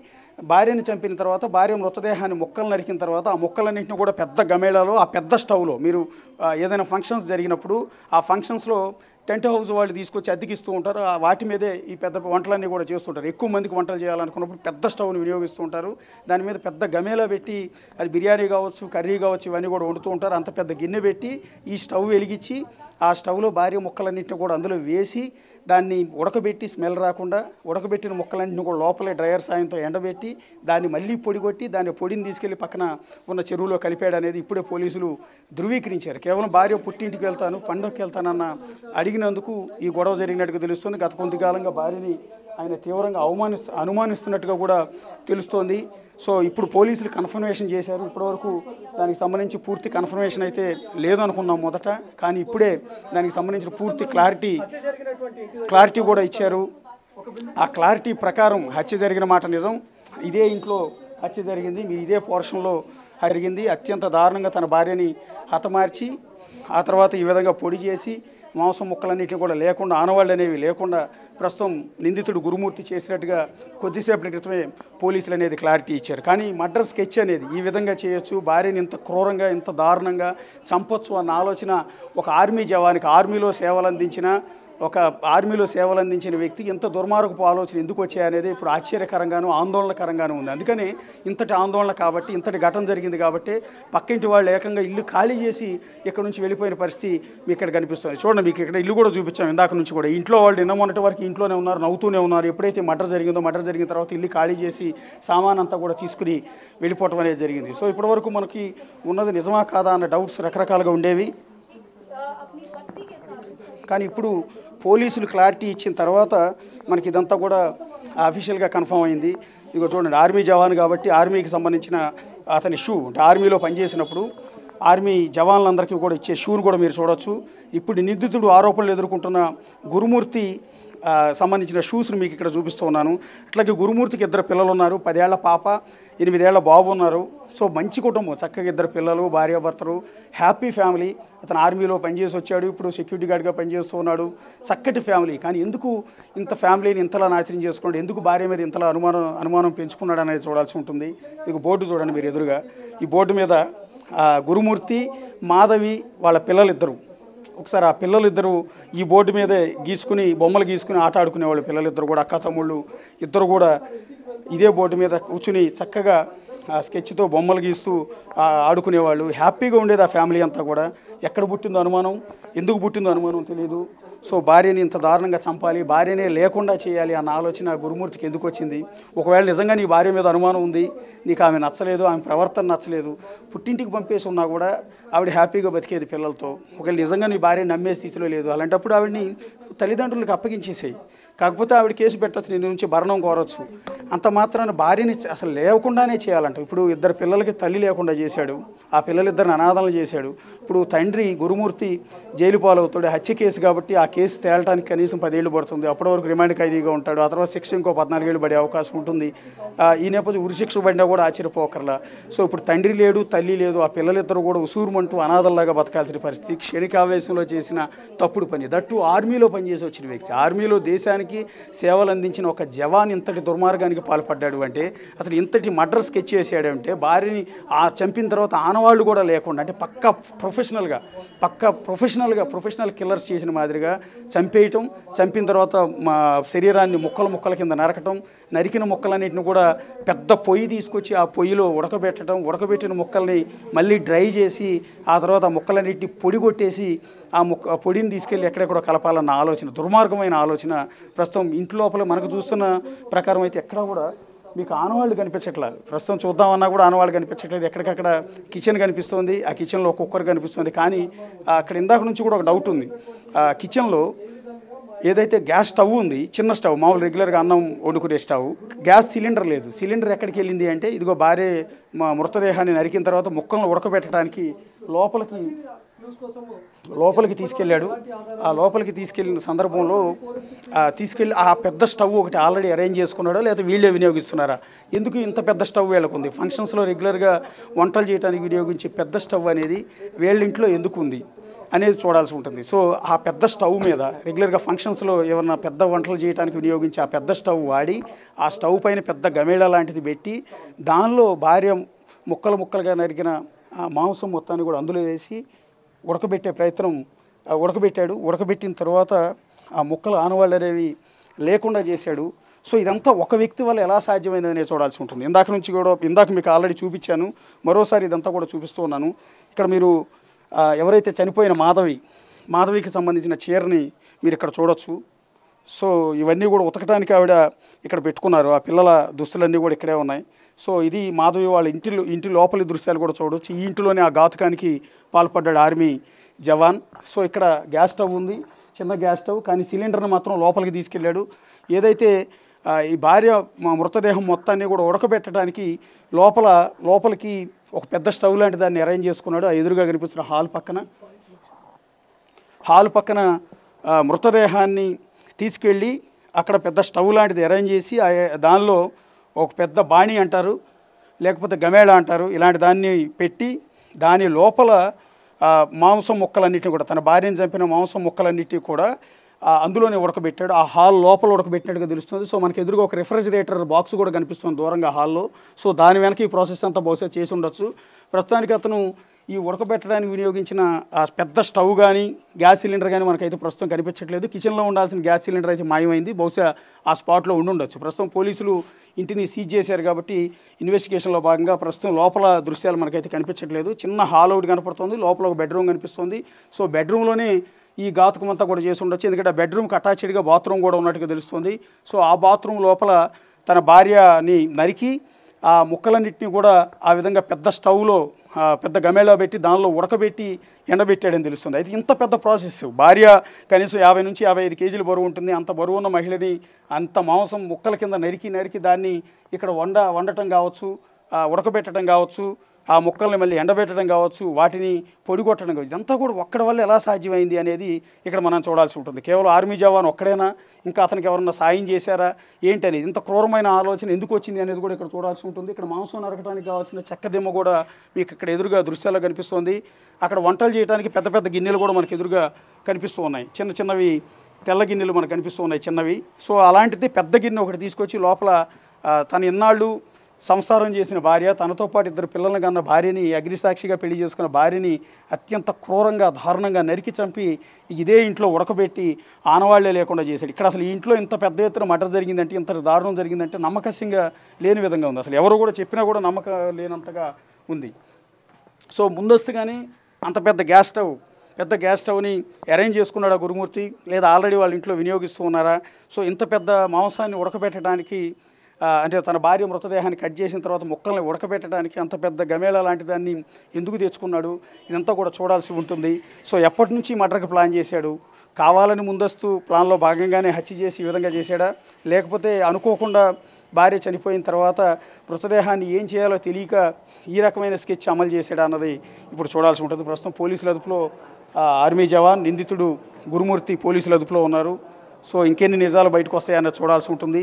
B: భార్యని చంపిన తర్వాత భార్య మృతదేహాన్ని ముక్కలు నరికిన తర్వాత ఆ ముక్కలన్నింటినీ కూడా పెద్ద గమేళాలో ఆ పెద్ద స్టవ్లో మీరు ఏదైనా ఫంక్షన్స్ జరిగినప్పుడు ఆ ఫంక్షన్స్లో టెంట్ హౌస్ వాళ్ళు తీసుకొచ్చి అద్దెకిస్తూ ఉంటారు. వాటి మీదే ఈ పెద్ద వంటలన్నీ కూడా చేస్తుంటారు. ఎక్కువ మందికి వంటలు చేయాలనుకున్నప్పుడు పెద్ద స్టవ్ని వినియోగిస్తూ ఉంటారు. దాని మీద పెద్ద గమేలా పెట్టి అది బిర్యానీ కావచ్చు, కర్రీ కావచ్చు, ఇవన్నీ కూడా వండుతూ ఉంటారు. అంత పెద్ద గిన్నె పెట్టి ఈ స్టవ్ వెలిగించి ఆ స్టవ్లో భార్య ముక్కలన్నింటినీ కూడా అందులో వేసి దాన్ని ఉడకబెట్టి స్మెల్ రాకుండా ఉడకబెట్టిన ముక్కలన్నింటినీ కూడా లోపలే డ్రయర్ సాయంతో ఎండబెట్టి దాన్ని మళ్ళీ పొడిగొట్టి దాన్ని పొడిని తీసుకెళ్లి పక్కన ఉన్న చెరువులో కలిపాడు అనేది ఇప్పుడే పోలీసులు ధృవీకరించారు. కేవలం భార్య పుట్టింటికి వెళ్తాను, పండుగకి వెళ్తానన్న అడిగినందుకు ఈ గొడవ జరిగినట్టుగా తెలుస్తుంది. గత కొంతకాలంగా భార్యని ఆయన తీవ్రంగా అనుమానిస్తున్నట్టుగా కూడా తెలుస్తోంది. సో ఇప్పుడు పోలీసులు కన్ఫర్మేషన్ చేశారు. ఇప్పటివరకు దానికి సంబంధించి పూర్తి కన్ఫర్మేషన్ అయితే లేదనుకున్నాం మొదట, కానీ ఇప్పుడే దానికి సంబంధించిన పూర్తి క్లారిటీ కూడా ఇచ్చారు. ఆ క్లారిటీ ప్రకారం హత్య జరిగిన మాట నిజం. ఇదే ఇంట్లో హత్య జరిగింది, మీరు ఇదే పోర్షన్లో జరిగింది. అత్యంత దారుణంగా తన భార్యని హతమార్చి ఆ తర్వాత ఈ విధంగా పొడి చేసి మాంసం ముక్కలన్నింటినీ కూడా లేకుండా, ఆనవాళ్ళు అనేవి లేకుండా ప్రస్తుతం నిందితుడు గురుమూర్తి చేసినట్టుగా కొద్దిసేపటి క్రితమే పోలీసులు అనేది క్లారిటీ ఇచ్చారు. కానీ మర్డర్ స్కెచ్ అనేది ఈ విధంగా చేయొచ్చు, భార్యని ఇంత క్రూరంగా ఇంత దారుణంగా చంపొచ్చు అన్న ఆలోచన ఒక ఆర్మీ జవానికి, ఆర్మీలో సేవలు అందించిన వ్యక్తికి ఇంత దుర్మార్గపు ఆలోచన ఎందుకు వచ్చాయనేది ఇప్పుడు ఆశ్చర్యకరంగాను ఆందోళనకరంగాను ఉంది. అందుకని ఇంతటి ఆందోళన కాబట్టి, ఇంతటి ఘటన జరిగింది కాబట్టి పక్కింటి వాళ్ళు ఏకంగా ఇల్లు ఖాళీ చేసి ఇక్కడ నుంచి వెళ్ళిపోయిన పరిస్థితి మీకు ఇక్కడ కనిపిస్తుంది. చూడండి, మీకు ఇక్కడ ఇల్లు కూడా చూపించాం ఇందాక నుంచి కూడా. ఇంట్లో వాళ్ళు నిన్న మొన్నటి వరకు ఇంట్లోనే ఉన్నారు, నవ్వుతూనే ఉన్నారు. ఎప్పుడైతే మర్డర్ జరిగిన తర్వాత ఇల్లు ఖాళీ చేసి సామాన్ అంతా కూడా తీసుకుని వెళ్ళిపోవటం అనేది జరిగింది. సో ఇప్పటివరకు మనకి ఉన్నది నిజమా కాదా అన్న డౌట్స్ రకరకాలుగా ఉండేవి. కానీ ఇప్పుడు పోలీసులు క్లారిటీ ఇచ్చిన తర్వాత మనకి ఇదంతా కూడా అఫీషియల్గా కన్ఫర్మ్ అయింది. ఇదిగో చూడండి, ఆర్మీ జవాన్ కాబట్టి ఆర్మీకి సంబంధించిన అతని షూ, అంటే ఆర్మీలో పనిచేసినప్పుడు ఆర్మీ జవాన్లందరికీ కూడా ఇచ్చే షూను కూడా మీరు చూడొచ్చు. ఇప్పుడు నిందితుడు ఆరోపణలు ఎదుర్కొంటున్న గురుమూర్తి సంబంధించిన షూస్ని మీకు ఇక్కడ చూపిస్తూ ఉన్నాను. అట్లాగే గురుమూర్తికి 2 పిల్లలు ఉన్నారు, 10 ఏళ్ల పాప, 8 ఏళ్ల బాబు ఉన్నారు. సో మంచి కుటుంబం, చక్కగా 2 పిల్లలు, భార్యాభర్తలు, హ్యాపీ ఫ్యామిలీ. అతను ఆర్మీలో పనిచేసి వచ్చాడు, ఇప్పుడు సెక్యూరిటీ గార్డ్గా పనిచేస్తూ ఉన్నాడు. చక్కటి ఫ్యామిలీ. కానీ ఎందుకు ఇంత ఫ్యామిలీని ఇంతలా నాశనం చేసుకున్నాడు, ఎందుకు భార్య మీద ఇంతలా అనుమానం పెంచుకున్నాడు అనేది చూడాల్సి ఉంటుంది. మీకు బోర్డు చూడండి మీరు ఎదురుగా. ఈ బోర్డు మీద గురుమూర్తి, మాధవి వాళ్ళ పిల్లలిద్దరు. ఒకసారి ఆ పిల్లలిద్దరూ ఈ బోర్డు మీదే బొమ్మలు గీసుకుని ఆట ఆడుకునేవాళ్ళు. పిల్లలిద్దరు కూడా, అక్క తమ్ముళ్ళు ఇద్దరు కూడా ఇదే బోర్డు మీద కూర్చుని చక్కగా స్కెచ్తో బొమ్మలు గీస్తూ ఆడుకునేవాళ్ళు. హ్యాపీగా ఉండేది ఆ ఫ్యామిలీ అంతా కూడా. ఎక్కడ పుట్టిందో అనుమానం, ఎందుకు పుట్టిందో అనుమానం తెలియదు. సో భార్యని ఇంత దారుణంగా చంపాలి, భార్యనే లేకుండా చేయాలి అన్న ఆలోచన గురుమూర్తికి ఎందుకు వచ్చింది? ఒకవేళ నిజంగా నీ భార్య మీద అనుమానం ఉంది, నీకు ఆమె నచ్చలేదు, ఆమె ప్రవర్తన నచ్చలేదు, పుట్టింటికి పంపేసి ఉన్నా కూడా ఆవిడ హ్యాపీగా బతికేది పిల్లలతో. ఒకవేళ నిజంగా నీ భార్య నమ్మే స్థితిలో లేదు, అలాంటప్పుడు ఆవిడని తల్లిదండ్రులకు అప్పగించేసేయి. కాకపోతే ఆవిడ కేసు పెట్టచ్చు, నీ నుంచి భరణం కోరచ్చు. అంత మాత్రాన భార్యని అసలు లేకుండానే చేయాలంట. ఇప్పుడు 2 పిల్లలకి తల్లి లేకుండా చేశాడు, ఆ పిల్లలిద్దరిని అనాథలు చేశాడు. ఇప్పుడు తండ్రి గురుమూర్తి జైలు పాలవుతాడు, హత్య కేసు కాబట్టి ఆ కేసు తేలటానికి కనీసం 10 ఏళ్ళు పడుతుంది. అప్పటి వరకు రిమాండ్ ఖైదీగా ఉంటాడు. ఆ తర్వాత శిక్ష ఇంకో 14 ఏళ్ళు పడే అవకాశం ఉంటుంది. ఈ నేపథ్యం ఉరిశిక్ష పడినా కూడా ఆశ్చర్యపోకర్లా. సో ఇప్పుడు తండ్రి లేడు, తల్లి లేదు, ఆ పిల్లలిద్దరూ కూడా ఉసూరుమంటూ అనాథల్లాగా బతకాల్సిన పరిస్థితి. క్షణికావేశంలో చేసిన తప్పుడు పని, దట్టు ఆర్మీలో పనిచేసి వచ్చిన వ్యక్తి, ఆర్మీలో దేశానికి సేవలు అందించిన ఒక జవాన్ ఇంతటి దుర్మార్గానికి పాల్పడ్డాడు అంటే, అసలు ఇంతటి మర్డర్ స్కెచ్ చేసాడంటే, భార్యని చంపిన తర్వాత ఆనవాళ్ళు కూడా లేకుండా, అంటే పక్కా ప్రొఫెషనల్ కిల్లర్స్ చేసిన మాదిరిగా చంపేయటం, చంపిన తర్వాత శరీరాన్ని ముక్కల కింద నరకటం, నరికిన ముక్కలన్నింటిని కూడా పెద్ద పొయ్యి తీసుకొచ్చి ఆ పొయ్యిలో ఉడకబెట్టడం, ఉడకబెట్టిన ముక్కల్ని మళ్ళీ డ్రై చేసి ఆ తర్వాత ఆ ముక్కలన్నింటినీ పొడి కొట్టేసి ఆ పొడిని తీసుకెళ్ళి ఎక్కడెక్కడో కలపాలన్న ఆలోచన, దుర్మార్గమైన ఆలోచన. ప్రస్తుతం ఇంటి లోపల మనకు చూస్తున్న ప్రకారం అయితే ఎక్కడా కూడా మీకు ఆనవాళ్ళు కనిపించట్లేదు. ప్రస్తుతం చూద్దామన్నా కూడా ఆనవాళ్ళు కనిపించట్లేదు. ఎక్కడికక్కడ కిచెన్ కనిపిస్తుంది, ఆ కిచెన్లో కుక్కర్ కనిపిస్తుంది. కానీ అక్కడ ఇందాక నుంచి కూడా ఒక డౌట్ ఉంది. కిచెన్లో ఏదైతే గ్యాస్ స్టవ్ ఉంది, చిన్న స్టవ్, మామూలు రెగ్యులర్గా అన్నం వండుకునే స్టవ్, గ్యాస్ సిలిండర్ లేదు. సిలిండర్ ఎక్కడికి వెళ్ళింది అంటే, ఇదిగో భార్య మృతదేహాన్ని నరికిన తర్వాత ముక్కలను ఉడకబెట్టడానికి లోపలికి తీసుకెళ్ళాడు. ఆ లోపలికి తీసుకెళ్ళిన సందర్భంలో తీసుకెళ్ళి ఆ పెద్ద స్టవ్ ఒకటి ఆల్రెడీ అరేంజ్ చేసుకున్నాడో లేదా వీళ్ళే వినియోగిస్తున్నారా? ఎందుకు ఇంత పెద్ద స్టవ్ వీళ్ళకుంది? ఫంక్షన్స్లో రెగ్యులర్గా వంటలు చేయడానికి వినియోగించే పెద్ద స్టవ్ అనేది వీళ్ళ ఇంట్లో ఎందుకు ఉంది అనేది చూడాల్సి ఉంటుంది. సో ఆ పెద్ద స్టవ్ మీద రెగ్యులర్గా ఫంక్షన్స్లో ఏమన్నా పెద్ద వంటలు చేయడానికి వినియోగించి ఆ పెద్ద స్టవ్ వాడి, ఆ స్టవ్ పైన పెద్ద గమేళ లాంటిది పెట్టి, దానిలో భార్య ముక్కలుగా నరికిన ఆ మాంసం మొత్తాన్ని కూడా అందులో వేసి ఉడకబెట్టే ప్రయత్నం ఉడకబెట్టాడు. ఉడకబెట్టిన తర్వాత ఆ ముక్కలు ఆనవాళ్ళు అనేవి లేకుండా చేశాడు. సో ఇదంతా ఒక వ్యక్తి వల్ల ఎలా సాధ్యమైందనే చూడాల్సి ఉంటుంది. ఇందాక మీకు ఆల్రెడీ చూపించాను, మరోసారి ఇదంతా కూడా చూపిస్తూ ఉన్నాను. ఇక్కడ మీరు ఎవరైతే చనిపోయిన మాధవికి సంబంధించిన చీరని మీరు ఇక్కడ చూడొచ్చు. సో ఇవన్నీ కూడా ఉతకడానికి ఆవిడ ఇక్కడ పెట్టుకున్నారు. ఆ పిల్లల దుస్తులన్నీ కూడా ఇక్కడే ఉన్నాయి. సో ఇది మాధవి వాళ్ళ ఇంటి లోపలి దృశ్యాలు కూడా చూడవచ్చు. ఈ ఇంటిలోనే ఆ ఘాతుకానికి పాల్పడ్డాడు ఆర్మీ జవాన్. సో ఇక్కడ గ్యాస్ స్టవ్ ఉంది, చిన్న గ్యాస్ స్టవ్, కానీ సిలిండర్ని మాత్రం లోపలికి తీసుకెళ్ళాడు. ఏదైతే ఈ భార్య మృతదేహం మొత్తాన్ని కూడా ఉడకబెట్టడానికి లోపలికి ఒక పెద్ద స్టవ్ లాంటి దాన్ని అరేంజ్ చేసుకున్నాడు. ఆ ఎదురుగా కనిపిస్తున్న హాల్ పక్కన మృతదేహాన్ని తీసుకెళ్ళి అక్కడ పెద్ద స్టవ్ లాంటిది అరేంజ్ చేసి దానిలో ఒక పెద్ద బాణీ అంటారు, లేకపోతే గమేళ అంటారు, ఇలాంటి దాన్ని పెట్టి దాని లోపల మాంసం ముక్కలన్నింటినీ కూడా, తన భార్యను చంపిన మాంసం ముక్కలన్నింటినీ కూడా అందులోనే ఉడకబెట్టాడు. ఆ హాల్ లోపల ఉడకబెట్టినట్టుగా తెలుస్తుంది. సో మనకి ఎదురుగా ఒక రిఫ్రిజిరేటర్ బాక్స్ కూడా కనిపిస్తుంది దూరంగా హాల్లో. సో దాని వెనక ఈ ప్రాసెస్ అంతా బహుశా చేసి ఉండొచ్చు. ప్రస్తుతానికి అతను ఈ ఉడకబెట్టడానికి వినియోగించిన ఆ పెద్ద స్టవ్ కానీ గ్యాస్ సిలిండర్ కానీ మనకైతే ప్రస్తుతం కనిపించట్లేదు. కిచెన్లో ఉండాల్సిన గ్యాస్ సిలిండర్ అయితే మాయమైంది. బహుశా ఆ స్పాట్లో ఉండుండొచ్చు. ప్రస్తుతం పోలీసులు ఇంటిని సీజ్ చేశారు కాబట్టి ఇన్వెస్టిగేషన్లో భాగంగా ప్రస్తుతం లోపల దృశ్యాలు మనకైతే కనిపించట్లేదు. చిన్న హాల్ ఒకటి కనపడుతుంది, లోపల ఒక బెడ్రూమ్ కనిపిస్తుంది. సో బెడ్రూమ్లోనే ఈ ఘాతుకం అంతా కూడా చేసి ఉండొచ్చు, ఎందుకంటే ఆ బెడ్రూమ్కి అటాచ్డ్గా బాత్రూమ్ కూడా ఉన్నట్టుగా తెలుస్తుంది. సో ఆ బాత్రూమ్ లోపల తన భార్యని నరికి ఆ ముక్కలన్నింటినీ కూడా ఆ విధంగా పెద్ద స్టవ్లో పెద్ద గమేళా పెట్టి దానిలో ఉడకబెట్టి ఎండబెట్టాడని తెలుస్తుంది. అయితే ఇంత పెద్ద ప్రాసెస్, భార్య కనీసం 50 నుంచి 55 కేజీలు బరువు ఉంటుంది. అంత బరువు ఉన్న మహిళని అంత మాంసం ముక్కల కింద నరికి దాన్ని ఇక్కడ వండటం కావచ్చు, ఉడకబెట్టడం కావచ్చు, ఆ మొక్కల్ని మళ్ళీ ఎండబెట్టడం కావచ్చు, వాటిని పొడిగొట్టడం కావచ్చు, ఇదంతా కూడా ఒక్కడి వల్ల ఎలా సాధ్యమైంది అనేది ఇక్కడ మనం చూడాల్సి ఉంటుంది. కేవలం ఆర్మీ జవాన్ ఒక్కడేనా, ఇంకా అతనికి ఎవరన్నా సాయం చేశారా ఏంటి అనేది, ఇంత క్రూరమైన ఆలోచన ఎందుకు వచ్చింది అనేది కూడా ఇక్కడ చూడాల్సి ఉంటుంది. ఇక్కడ మాంసం నరకడానికి కావాల్సిన చెక్కదిమ్మ కూడా మీకు ఇక్కడ ఎదురుగా దృశ్యాల్లో కనిపిస్తుంది. అక్కడ వంటలు చేయడానికి పెద్ద పెద్ద గిన్నెలు కూడా మనకు ఎదురుగా కనిపిస్తూ ఉన్నాయి. చిన్న చిన్నవి తెల్ల గిన్నెలు మనకు కనిపిస్తూ ఉన్నాయి చిన్నవి. సో అలాంటిది పెద్ద గిన్నె ఒకటి తీసుకొచ్చి లోపల తను ఇన్నాళ్ళు సంసారం చేసిన భార్య, తనతో పాటు 2 పిల్లలను కన్న భార్యని, అగ్నిసాక్షిగా పెళ్లి చేసుకున్న భార్యని అత్యంత క్రూరంగా దారుణంగా నరికి చంపి ఇదే ఇంట్లో ఉడకబెట్టి ఆనవాళ్లే లేకుండా చేశాడు. ఇక్కడ అసలు ఈ ఇంట్లో ఇంత పెద్ద ఎత్తున మర్డర్ జరిగిందంటే, ఇంత దారుణం జరిగిందంటే నమ్మకస్యంగా లేని విధంగా ఉంది. అసలు ఎవరు కూడా చెప్పినా కూడా నమ్మకం లేనంతగా ఉంది. సో ముందస్తుగానే అంత పెద్ద గ్యాస్ స్టవ్ని అరేంజ్ చేసుకున్నాడా గురుమూర్తి, లేదా ఆల్రెడీ వాళ్ళ ఇంట్లో వినియోగిస్తూ ఉన్నారా? సో ఇంత పెద్ద మాంసాన్ని ఉడకబెట్టడానికి, అంటే తన భార్య మృతదేహాన్ని కట్ చేసిన తర్వాత ముక్కల్ని ఉడకబెట్టడానికి అంత పెద్ద గమేళ లాంటి దాన్ని ఎందుకు తెచ్చుకున్నాడు, ఇదంతా కూడా చూడాల్సి ఉంటుంది. సో ఎప్పటి నుంచి మర్డర్కి ప్లాన్ చేశాడు? కావాలని ముందస్తు ప్లాన్లో భాగంగానే హత్య చేసి ఈ విధంగా చేశాడా, లేకపోతే అనుకోకుండా భార్య చనిపోయిన తర్వాత మృతదేహాన్ని ఏం చేయాలో తెలియక ఈ రకమైన స్కెచ్ అమలు చేశాడా అన్నది ఇప్పుడు చూడాల్సి ఉంటుంది. ప్రస్తుతం పోలీసుల అదుపులో ఆర్మీ జవాన్, నిందితుడు గురుమూర్తి పోలీసుల అదుపులో ఉన్నారు. సో ఇంకెన్ని నిజాలు బయటకు వస్తాయన్నది చూడాల్సి ఉంటుంది.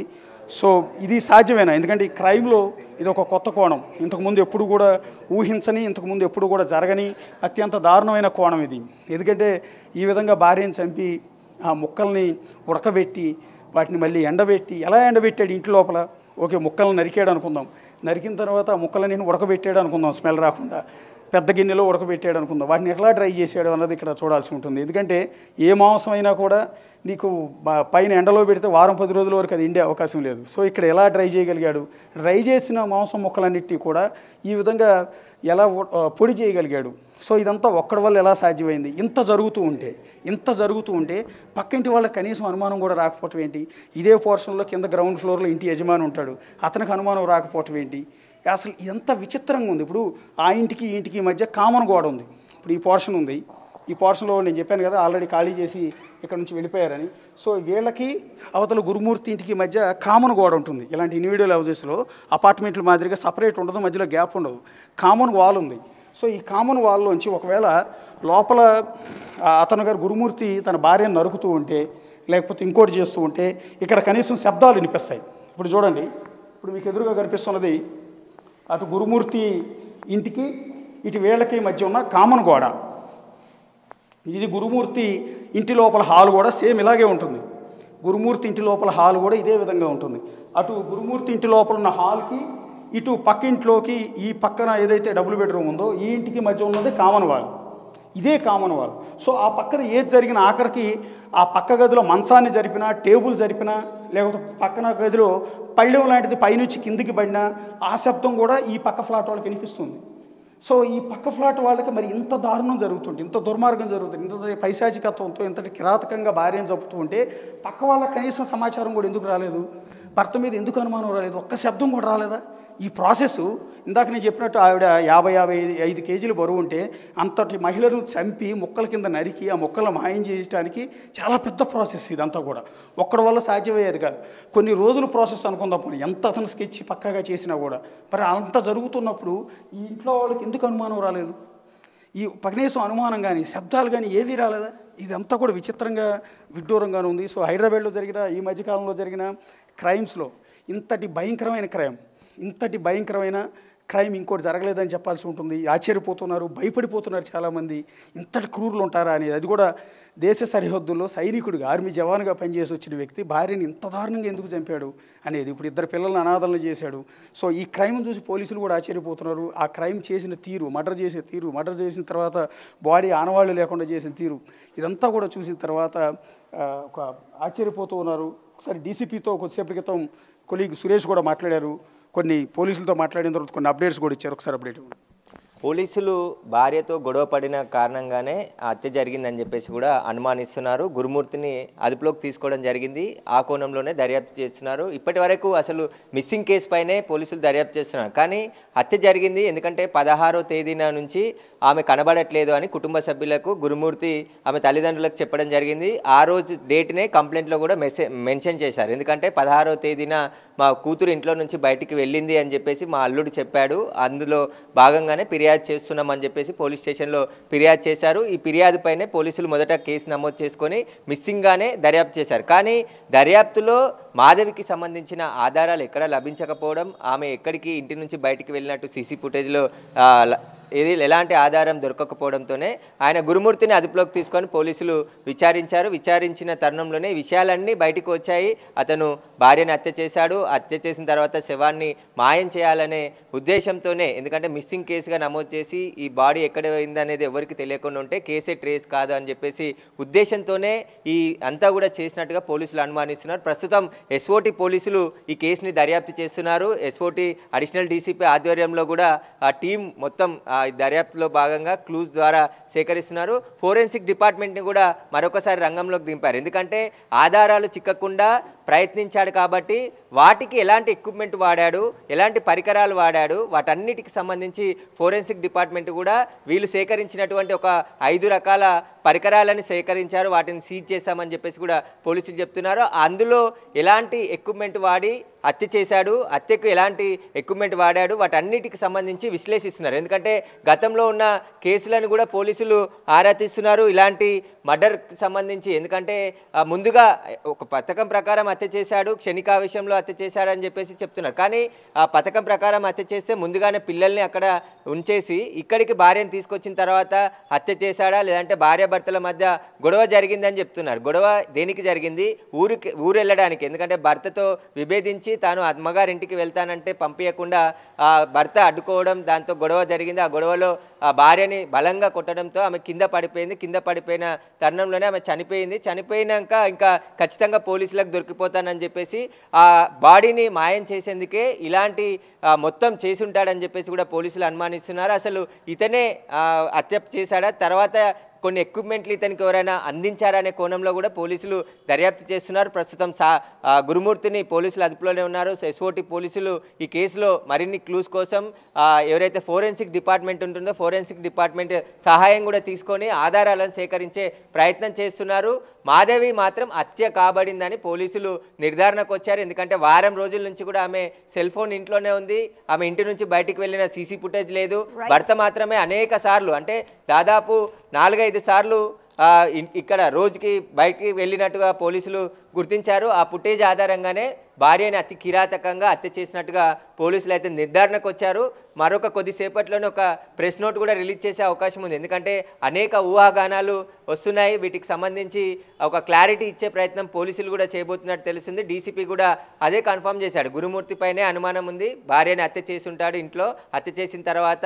B: సో ఇది సాధ్యమేనా? ఎందుకంటే ఈ క్రైమ్లో ఇది ఒక కొత్త కోణం. ఇంతకుముందు ఎప్పుడు కూడా ఊహించని, ఇంతకుముందు ఎప్పుడు కూడా జరగని అత్యంత దారుణమైన కోణం ఇది. ఎందుకంటే ఈ విధంగా భార్యను చంపి ఆ ముక్కల్ని ఉడకబెట్టి వాటిని మళ్ళీ ఎండబెట్టి, ఎలా ఎండబెట్టాడు ఇంటి లోపల? ఓకే, ముక్కలను నరికాడు అనుకుందాం, నరికిన తర్వాత ఆ ముక్కలని ఉడకబెట్టాడు అనుకుందాం, స్మెల్ రాకుండా పెద్ద గిన్నెలో ఉడకబెట్టాడు అనుకుందాం, వాటిని ఎట్లా డ్రై చేశాడు అన్నది ఇక్కడ చూడాల్సి ఉంటుంది. ఎందుకంటే ఏ మాంసం అయినా కూడా నీకు పైన ఎండలో పెడితే వారం 10 రోజుల వరకు అది ఎండే అవకాశం లేదు. సో ఇక్కడ ఎలా డ్రై చేయగలిగాడు? డ్రై చేసిన మాంసం ముక్కలన్నిటి కూడా ఈ విధంగా ఎలా పొడి చేయగలిగాడు? సో ఇదంతా ఒక్కడి వల్ల ఎలా సాధ్యమైంది? ఇంత జరుగుతూ ఉంటే పక్కింటి వాళ్ళకి కనీసం అనుమానం కూడా రాకపోవటం ఏంటి? ఇదే పోర్షన్లో కింద గ్రౌండ్ ఫ్లోర్లో ఇంటి యజమాని ఉంటాడు, అతనికి అనుమానం రాకపోవటం ఏంటి? అసలు ఇదంతా విచిత్రంగా ఉంది. ఇప్పుడు ఆ ఇంటికి ఈ ఇంటికి మధ్య కామన్ గోడ ఉంది. ఇప్పుడు ఈ పోర్షన్ ఉంది, ఈ పోర్షన్లో నేను చెప్పాను కదా ఆల్రెడీ ఖాళీ చేసి ఇక్కడ నుంచి వెళ్ళిపోయారని. సో వీళ్ళకి అవతల గురుమూర్తి ఇంటికి మధ్య కామన్ గోడ ఉంటుంది. ఇలాంటి ఇండివిజువల్ హౌసెస్లో అపార్ట్మెంట్ల మాదిరిగా సపరేట్ ఉండదు, మధ్యలో గ్యాప్ ఉండదు, కామన్ వాల్ ఉంది. సో ఈ కామన్ వాల్లోంచి ఒకవేళ లోపల అతను గారు గురుమూర్తి తన భార్యను నరుకుతూ ఉంటే, లేకపోతే ఇంకోటి చేస్తూ ఉంటే ఇక్కడ కనీసం శబ్దాలు వినిపిస్తాయి. ఇప్పుడు చూడండి, ఇప్పుడు మీకు ఎదురుగా కనిపిస్తున్నది అటు గురుమూర్తి ఇంటికి ఇటు వీళ్ళకి మధ్య ఉన్న కామన్ గోడ. ఇది గురుమూర్తి ఇంటి లోపల హాల్ కూడా సేమ్ ఇలాగే ఉంటుంది. గురుమూర్తి ఇంటి లోపల హాల్ కూడా ఇదే విధంగా ఉంటుంది. అటు గురుమూర్తి ఇంటి లోపల ఉన్న హాల్కి ఇటు పక్కింట్లోకి ఈ పక్కన ఏదైతే డబుల్ బెడ్రూమ్ ఉందో ఈ ఇంటికి మధ్య ఉన్నది కామన్ వాల్, ఇదే కామన్ వాల్. సో ఆ పక్కన ఏది జరిగిన ఆఖరికి ఆ పక్క గదిలో మంచాన్ని జరిపినా, టేబుల్ జరిపినా, లేకపోతే పక్కన గదిలో పళ్ళెం లాంటిది పైనుంచి కిందికి పడినా ఆ శబ్దం కూడా ఈ పక్క ఫ్లాట్ వాళ్ళకి వినిపిస్తుంది. సో ఈ పక్క ఫ్లాట్ వాళ్ళకి మరి ఇంత దారుణం జరుగుతుంటే, ఇంత దుర్మార్గం జరుగుతుంది, ఇంత పైశాచికత్వంతో ఇంతటి కిరాతకంగా భార్యను చంపుతూ ఉంటే పక్క వాళ్ళకి కనీసం సమాచారం కూడా ఎందుకు రాలేదు? భర్త మీద ఎందుకు అనుమానం రాలేదు? ఒక్క శబ్దం కూడా రాలేదా? ఈ ప్రాసెస్ ఇందాక నేను చెప్పినట్టు ఆవిడ 50-55 కేజీలు బరువు ఉంటే అంతటి మహిళను చంపి ముక్కల కింద నరికి ఆ ముక్కలను మాయం చేయడానికి చాలా పెద్ద ప్రాసెస్ ఇదంతా కూడా. ఒక్కడి వల్ల సాధ్యమయ్యేది కాదు. కొన్ని రోజులు ప్రాసెస్ అనుకుందాం, ఎంత అతను స్కెచ్ పక్కాగా చేసినా కూడా. మరి అంత జరుగుతున్నప్పుడు ఈ ఇంట్లో వాళ్ళకి ఎందుకు అనుమానం రాలేదు? ఈ కనీసం అనుమానం కానీ శబ్దాలు కానీ ఏవీ రాలేదా? ఇదంతా కూడా విచిత్రంగా విడ్డూరంగానే ఉంది. సో హైదరాబాద్లో జరిగిన ఈ మధ్యకాలంలో జరిగిన క్రైమ్స్లో ఇంతటి భయంకరమైన క్రైమ్ ఇంకోటి జరగలేదని చెప్పాల్సి ఉంటుంది. ఆశ్చర్యపోతున్నారు, భయపడిపోతున్నారు చాలామంది. ఇంతటి క్రూరులు ఉంటారా అనేది. అది కూడా దేశ సరిహద్దుల్లో సైనికుడిగా, ఆర్మీ జవాన్గా పనిచేసి వచ్చిన వ్యక్తి భార్యని ఇంత దారుణంగా ఎందుకు చంపాడు అనేది. ఇప్పుడు 2 పిల్లలను అనాథలను చేశాడు. సో ఈ క్రైమ్ చూసి పోలీసులు కూడా ఆశ్చర్యపోతున్నారు. ఆ క్రైమ్ చేసిన తీరు, మర్డర్ చేసిన తర్వాత బాడీ ఆనవాళ్ళు లేకుండా చేసిన తీరు, ఇదంతా కూడా చూసిన తర్వాత ఒక ఆశ్చర్యపోతూ ఉన్నారు. ఒకసారి డీసీపీతో కొద్దిసేపటి క్రితం కొలీగ్ సురేష్ కూడా మాట్లాడారు. కొన్ని పోలీసులతో మాట్లాడిన తర్వాత కొన్ని అప్డేట్స్ కూడా ఇచ్చారు. ఒకసారి అప్డేట్ ఇవ్వండి.
C: పోలీసులు భార్యతో గొడవ పడిన కారణంగానే ఆ హత్య జరిగిందని చెప్పేసి కూడా అనుమానిస్తున్నారు. గురుమూర్తిని అదుపులోకి తీసుకోవడం జరిగింది. ఆ కోణంలోనే దర్యాప్తు చేస్తున్నారు. ఇప్పటి వరకు అసలు మిస్సింగ్ కేసు పైనే పోలీసులు దర్యాప్తు చేస్తున్నారు. కానీ హత్య జరిగింది ఎందుకంటే 16వ తేదీన నుంచి ఆమె కనబడట్లేదు అని కుటుంబ సభ్యులకు గురుమూర్తి ఆమె తల్లిదండ్రులకు చెప్పడం జరిగింది. ఆ రోజు డేట్నే కంప్లైంట్లో కూడా మెన్షన్ చేశారు. ఎందుకంటే 16వ తేదీన మా కూతురు ఇంట్లో నుంచి బయటికి వెళ్ళింది అని చెప్పేసి మా అల్లుడు చెప్పాడు. అందులో భాగంగానే ఫిర్యాదు చేస్తున్నామని చెప్పేసి పోలీస్ స్టేషన్లో ఫిర్యాదు చేశారు. ఈ ఫిర్యాదుపైనే పోలీసులు మొదట కేసు నమోదు చేసుకొని మిస్సింగ్గానే దర్యాప్తు చేశారు. కానీ దర్యాప్తులో మాధవికి సంబంధించిన ఆధారాలు ఎక్కడ లభించకపోవడం, ఆమె ఎక్కడికి ఇంటి నుంచి బయటికి వెళ్ళినట్టు సీసీ ఫుటేజ్లో ఎలాంటి ఆధారం దొరకకపోవడంతోనే ఆయన గురుమూర్తిని అదుపులోకి తీసుకొని పోలీసులు విచారించారు. విచారించిన తరుణంలోనే విషయాలన్నీ బయటకు వచ్చాయి. అతను భార్యని హత్య చేశాడు. హత్య చేసిన తర్వాత శవాన్ని మాయం చేయాలనే ఉద్దేశంతోనే, ఎందుకంటే మిస్సింగ్ కేసుగా నమోదు చేసి ఈ బాడీ ఎక్కడ పోయిందనేది ఎవరికి తెలియకుండా ఉంటే కేసే ట్రేస్ కాదు అని చెప్పేసి ఉద్దేశంతోనే ఈ అంతా కూడా చేసినట్టుగా పోలీసులు అనుమానిస్తున్నారు. ప్రస్తుతం ఎస్ఓటి పోలీసులు ఈ కేసుని దర్యాప్తు చేస్తున్నారు. ఎస్ఓటి అడిషనల్ డీసీపీ ఆధ్వర్యంలో కూడా ఆ టీం మొత్తం దర్యాప్తులో భాగంగా క్లూస్ ద్వారా సేకరిస్తున్నారు. ఫోరెన్సిక్ డిపార్ట్మెంట్ని కూడా మరొకసారి రంగంలోకి దింపారు. ఎందుకంటే ఆధారాలు చిక్కకుండా ప్రయత్నించాడు కాబట్టి వాటికి ఎలాంటి ఎక్విప్మెంట్ వాడాడు, ఎలాంటి పరికరాలు వాడాడు, వాటన్నిటికి సంబంధించి ఫోరెన్సిక్ డిపార్ట్మెంట్ కూడా వీళ్ళు సేకరించినటువంటి ఒక 5 రకాల పరికరాలని సేకరించారు. వాటిని సీజ్ చేశామని చెప్పేసి కూడా పోలీసులు చెప్తున్నారు. అందులో ఎలాంటి ఎక్విప్మెంట్ వాడి హత్య చేశాడు, హత్యకు ఎలాంటి ఎక్విప్మెంట్ వాడాడు, వాటన్నిటికి సంబంధించి విశ్లేషిస్తున్నారు. ఎందుకంటే గతంలో ఉన్న కేసులను కూడా పోలీసులు ఆరా తీస్తున్నారు. ఇలాంటి మర్డర్కి సంబంధించి ఎందుకంటే ముందుగా ఒక పథకం ప్రకారం హత్య చేశాడు, క్షణికావేశంలో హత్య చేశాడని చెప్పేసి చెప్తున్నారు. కానీ ఆ పథకం ప్రకారం హత్య చేస్తే ముందుగానే పిల్లల్ని అక్కడ ఉంచేసి ఇక్కడికి భార్యను తీసుకొచ్చిన తర్వాత హత్య చేశాడా, లేదంటే భార్యాభర్తల మధ్య గొడవ జరిగిందని చెప్తున్నారు. గొడవ దేనికి జరిగింది? ఊరు వెళ్ళడానికి. ఎందుకంటే భర్తతో విభేదించి తాను అమ్మగారింటికి వెళ్తానంటే పంపించకుండా భర్త అడ్డుకోవడం, దాంతో గొడవ జరిగింది. ఆ గొడవలో ఆ భార్యని బలంగా కొట్టడంతో ఆమె కింద పడిపోయింది. కింద పడిపోయిన తరుణంలోనే ఆమె చనిపోయింది. చనిపోయినాక ఇంకా ఖచ్చితంగా పోలీసులకు దొరికిపోతానని చెప్పేసి ఆ బాడీని మాయం చేసేందుకే ఇలాంటి మొత్తం చేసి ఉంటాడని చెప్పేసి కూడా పోలీసులు అనుమానిస్తున్నారు. అసలు ఇతనే హత్య చేశాడా, తర్వాత కొన్ని ఎక్విప్మెంట్లు ఇతనికి ఎవరైనా అందించారనే కోణంలో కూడా పోలీసులు దర్యాప్తు చేస్తున్నారు. ప్రస్తుతం గురుమూర్తిని పోలీసులు అదుపులోనే ఉన్నారు. ఎస్ఓటి పోలీసులు ఈ కేసులో మరిన్ని క్లూస్ కోసం ఎవరైతే ఫోరెన్సిక్ డిపార్ట్మెంట్ ఉంటుందో ఫోరెన్సిక్ డిపార్ట్మెంట్ సహాయం కూడా తీసుకొని ఆధారాలను సేకరించే ప్రయత్నం చేస్తున్నారు. మాధవి మాత్రం హత్య కాబడిందని పోలీసులు నిర్ధారణకు వచ్చారు. ఎందుకంటే వారం రోజుల నుంచి కూడా ఆమె సెల్ ఫోన్ ఇంట్లోనే ఉంది. ఆమె ఇంటి నుంచి బయటికి వెళ్ళిన సీసీ ఫుటేజ్ లేదు. భర్త మాత్రమే అనేక సార్లు, అంటే దాదాపు 4-5 సార్లు ఇక్కడ రోజుకి బయటికి వెళ్ళినట్టుగా పోలీసులు గుర్తించారు. ఆ ఫుటేజ్ ఆధారంగానే భార్యని అతి కిరాతకంగా హత్య చేసినట్టుగా పోలీసులు అయితే నిర్ధారణకు వచ్చారు. మరొక కొద్దిసేపట్లోనే ఒక ప్రెస్ నోట్ కూడా రిలీజ్ చేసే అవకాశం ఉంది. ఎందుకంటే అనేక ఊహాగానాలు వస్తున్నాయి. వీటికి సంబంధించి ఒక క్లారిటీ ఇచ్చే ప్రయత్నం పోలీసులు కూడా చేయబోతున్నట్టు తెలుస్తుంది. డీసీపీ కూడా అదే కన్ఫర్మ్ చేశాడు. గురుమూర్తి పైనే అనుమానం ఉంది, భార్యని హత్య చేసి ఉంటాడు ఇంట్లో. హత్య చేసిన తర్వాత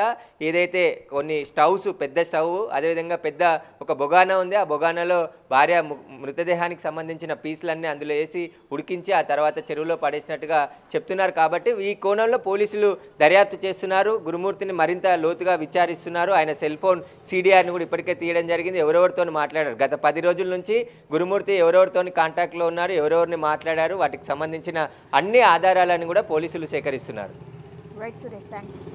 C: ఏదైతే కొన్ని స్టవ్స్, పెద్ద స్టవ్, అదేవిధంగా పెద్ద ఒక బొగానా ఉంది, ఆ బొగానాలో భార్య మృతదేహానికి సంబంధించిన పీసులన్నీ అందులో వేసి ఉడికించి ఆ తర్వాత చెరువులో పడేసినట్టుగా చెప్తున్నారు. కాబట్టి ఈ కోణంలో పోలీసులు దర్యాప్తు చేస్తున్నారు. గురుమూర్తిని మరింత లోతుగా విచారిస్తున్నారు. ఆయన సెల్ ఫోన్ CDRని కూడా ఇప్పటికే తీయడం జరిగింది. ఎవరెవరితో మాట్లాడారు, గత 10 రోజుల నుంచి గురుమూర్తి ఎవరెవరితో కాంటాక్ట్లో ఉన్నారు, ఎవరెవరిని మాట్లాడారు, వాటికి సంబంధించిన అన్ని ఆధారాలను కూడా పోలీసులు సేకరిస్తున్నారు.
A: Right Suresh, thank you.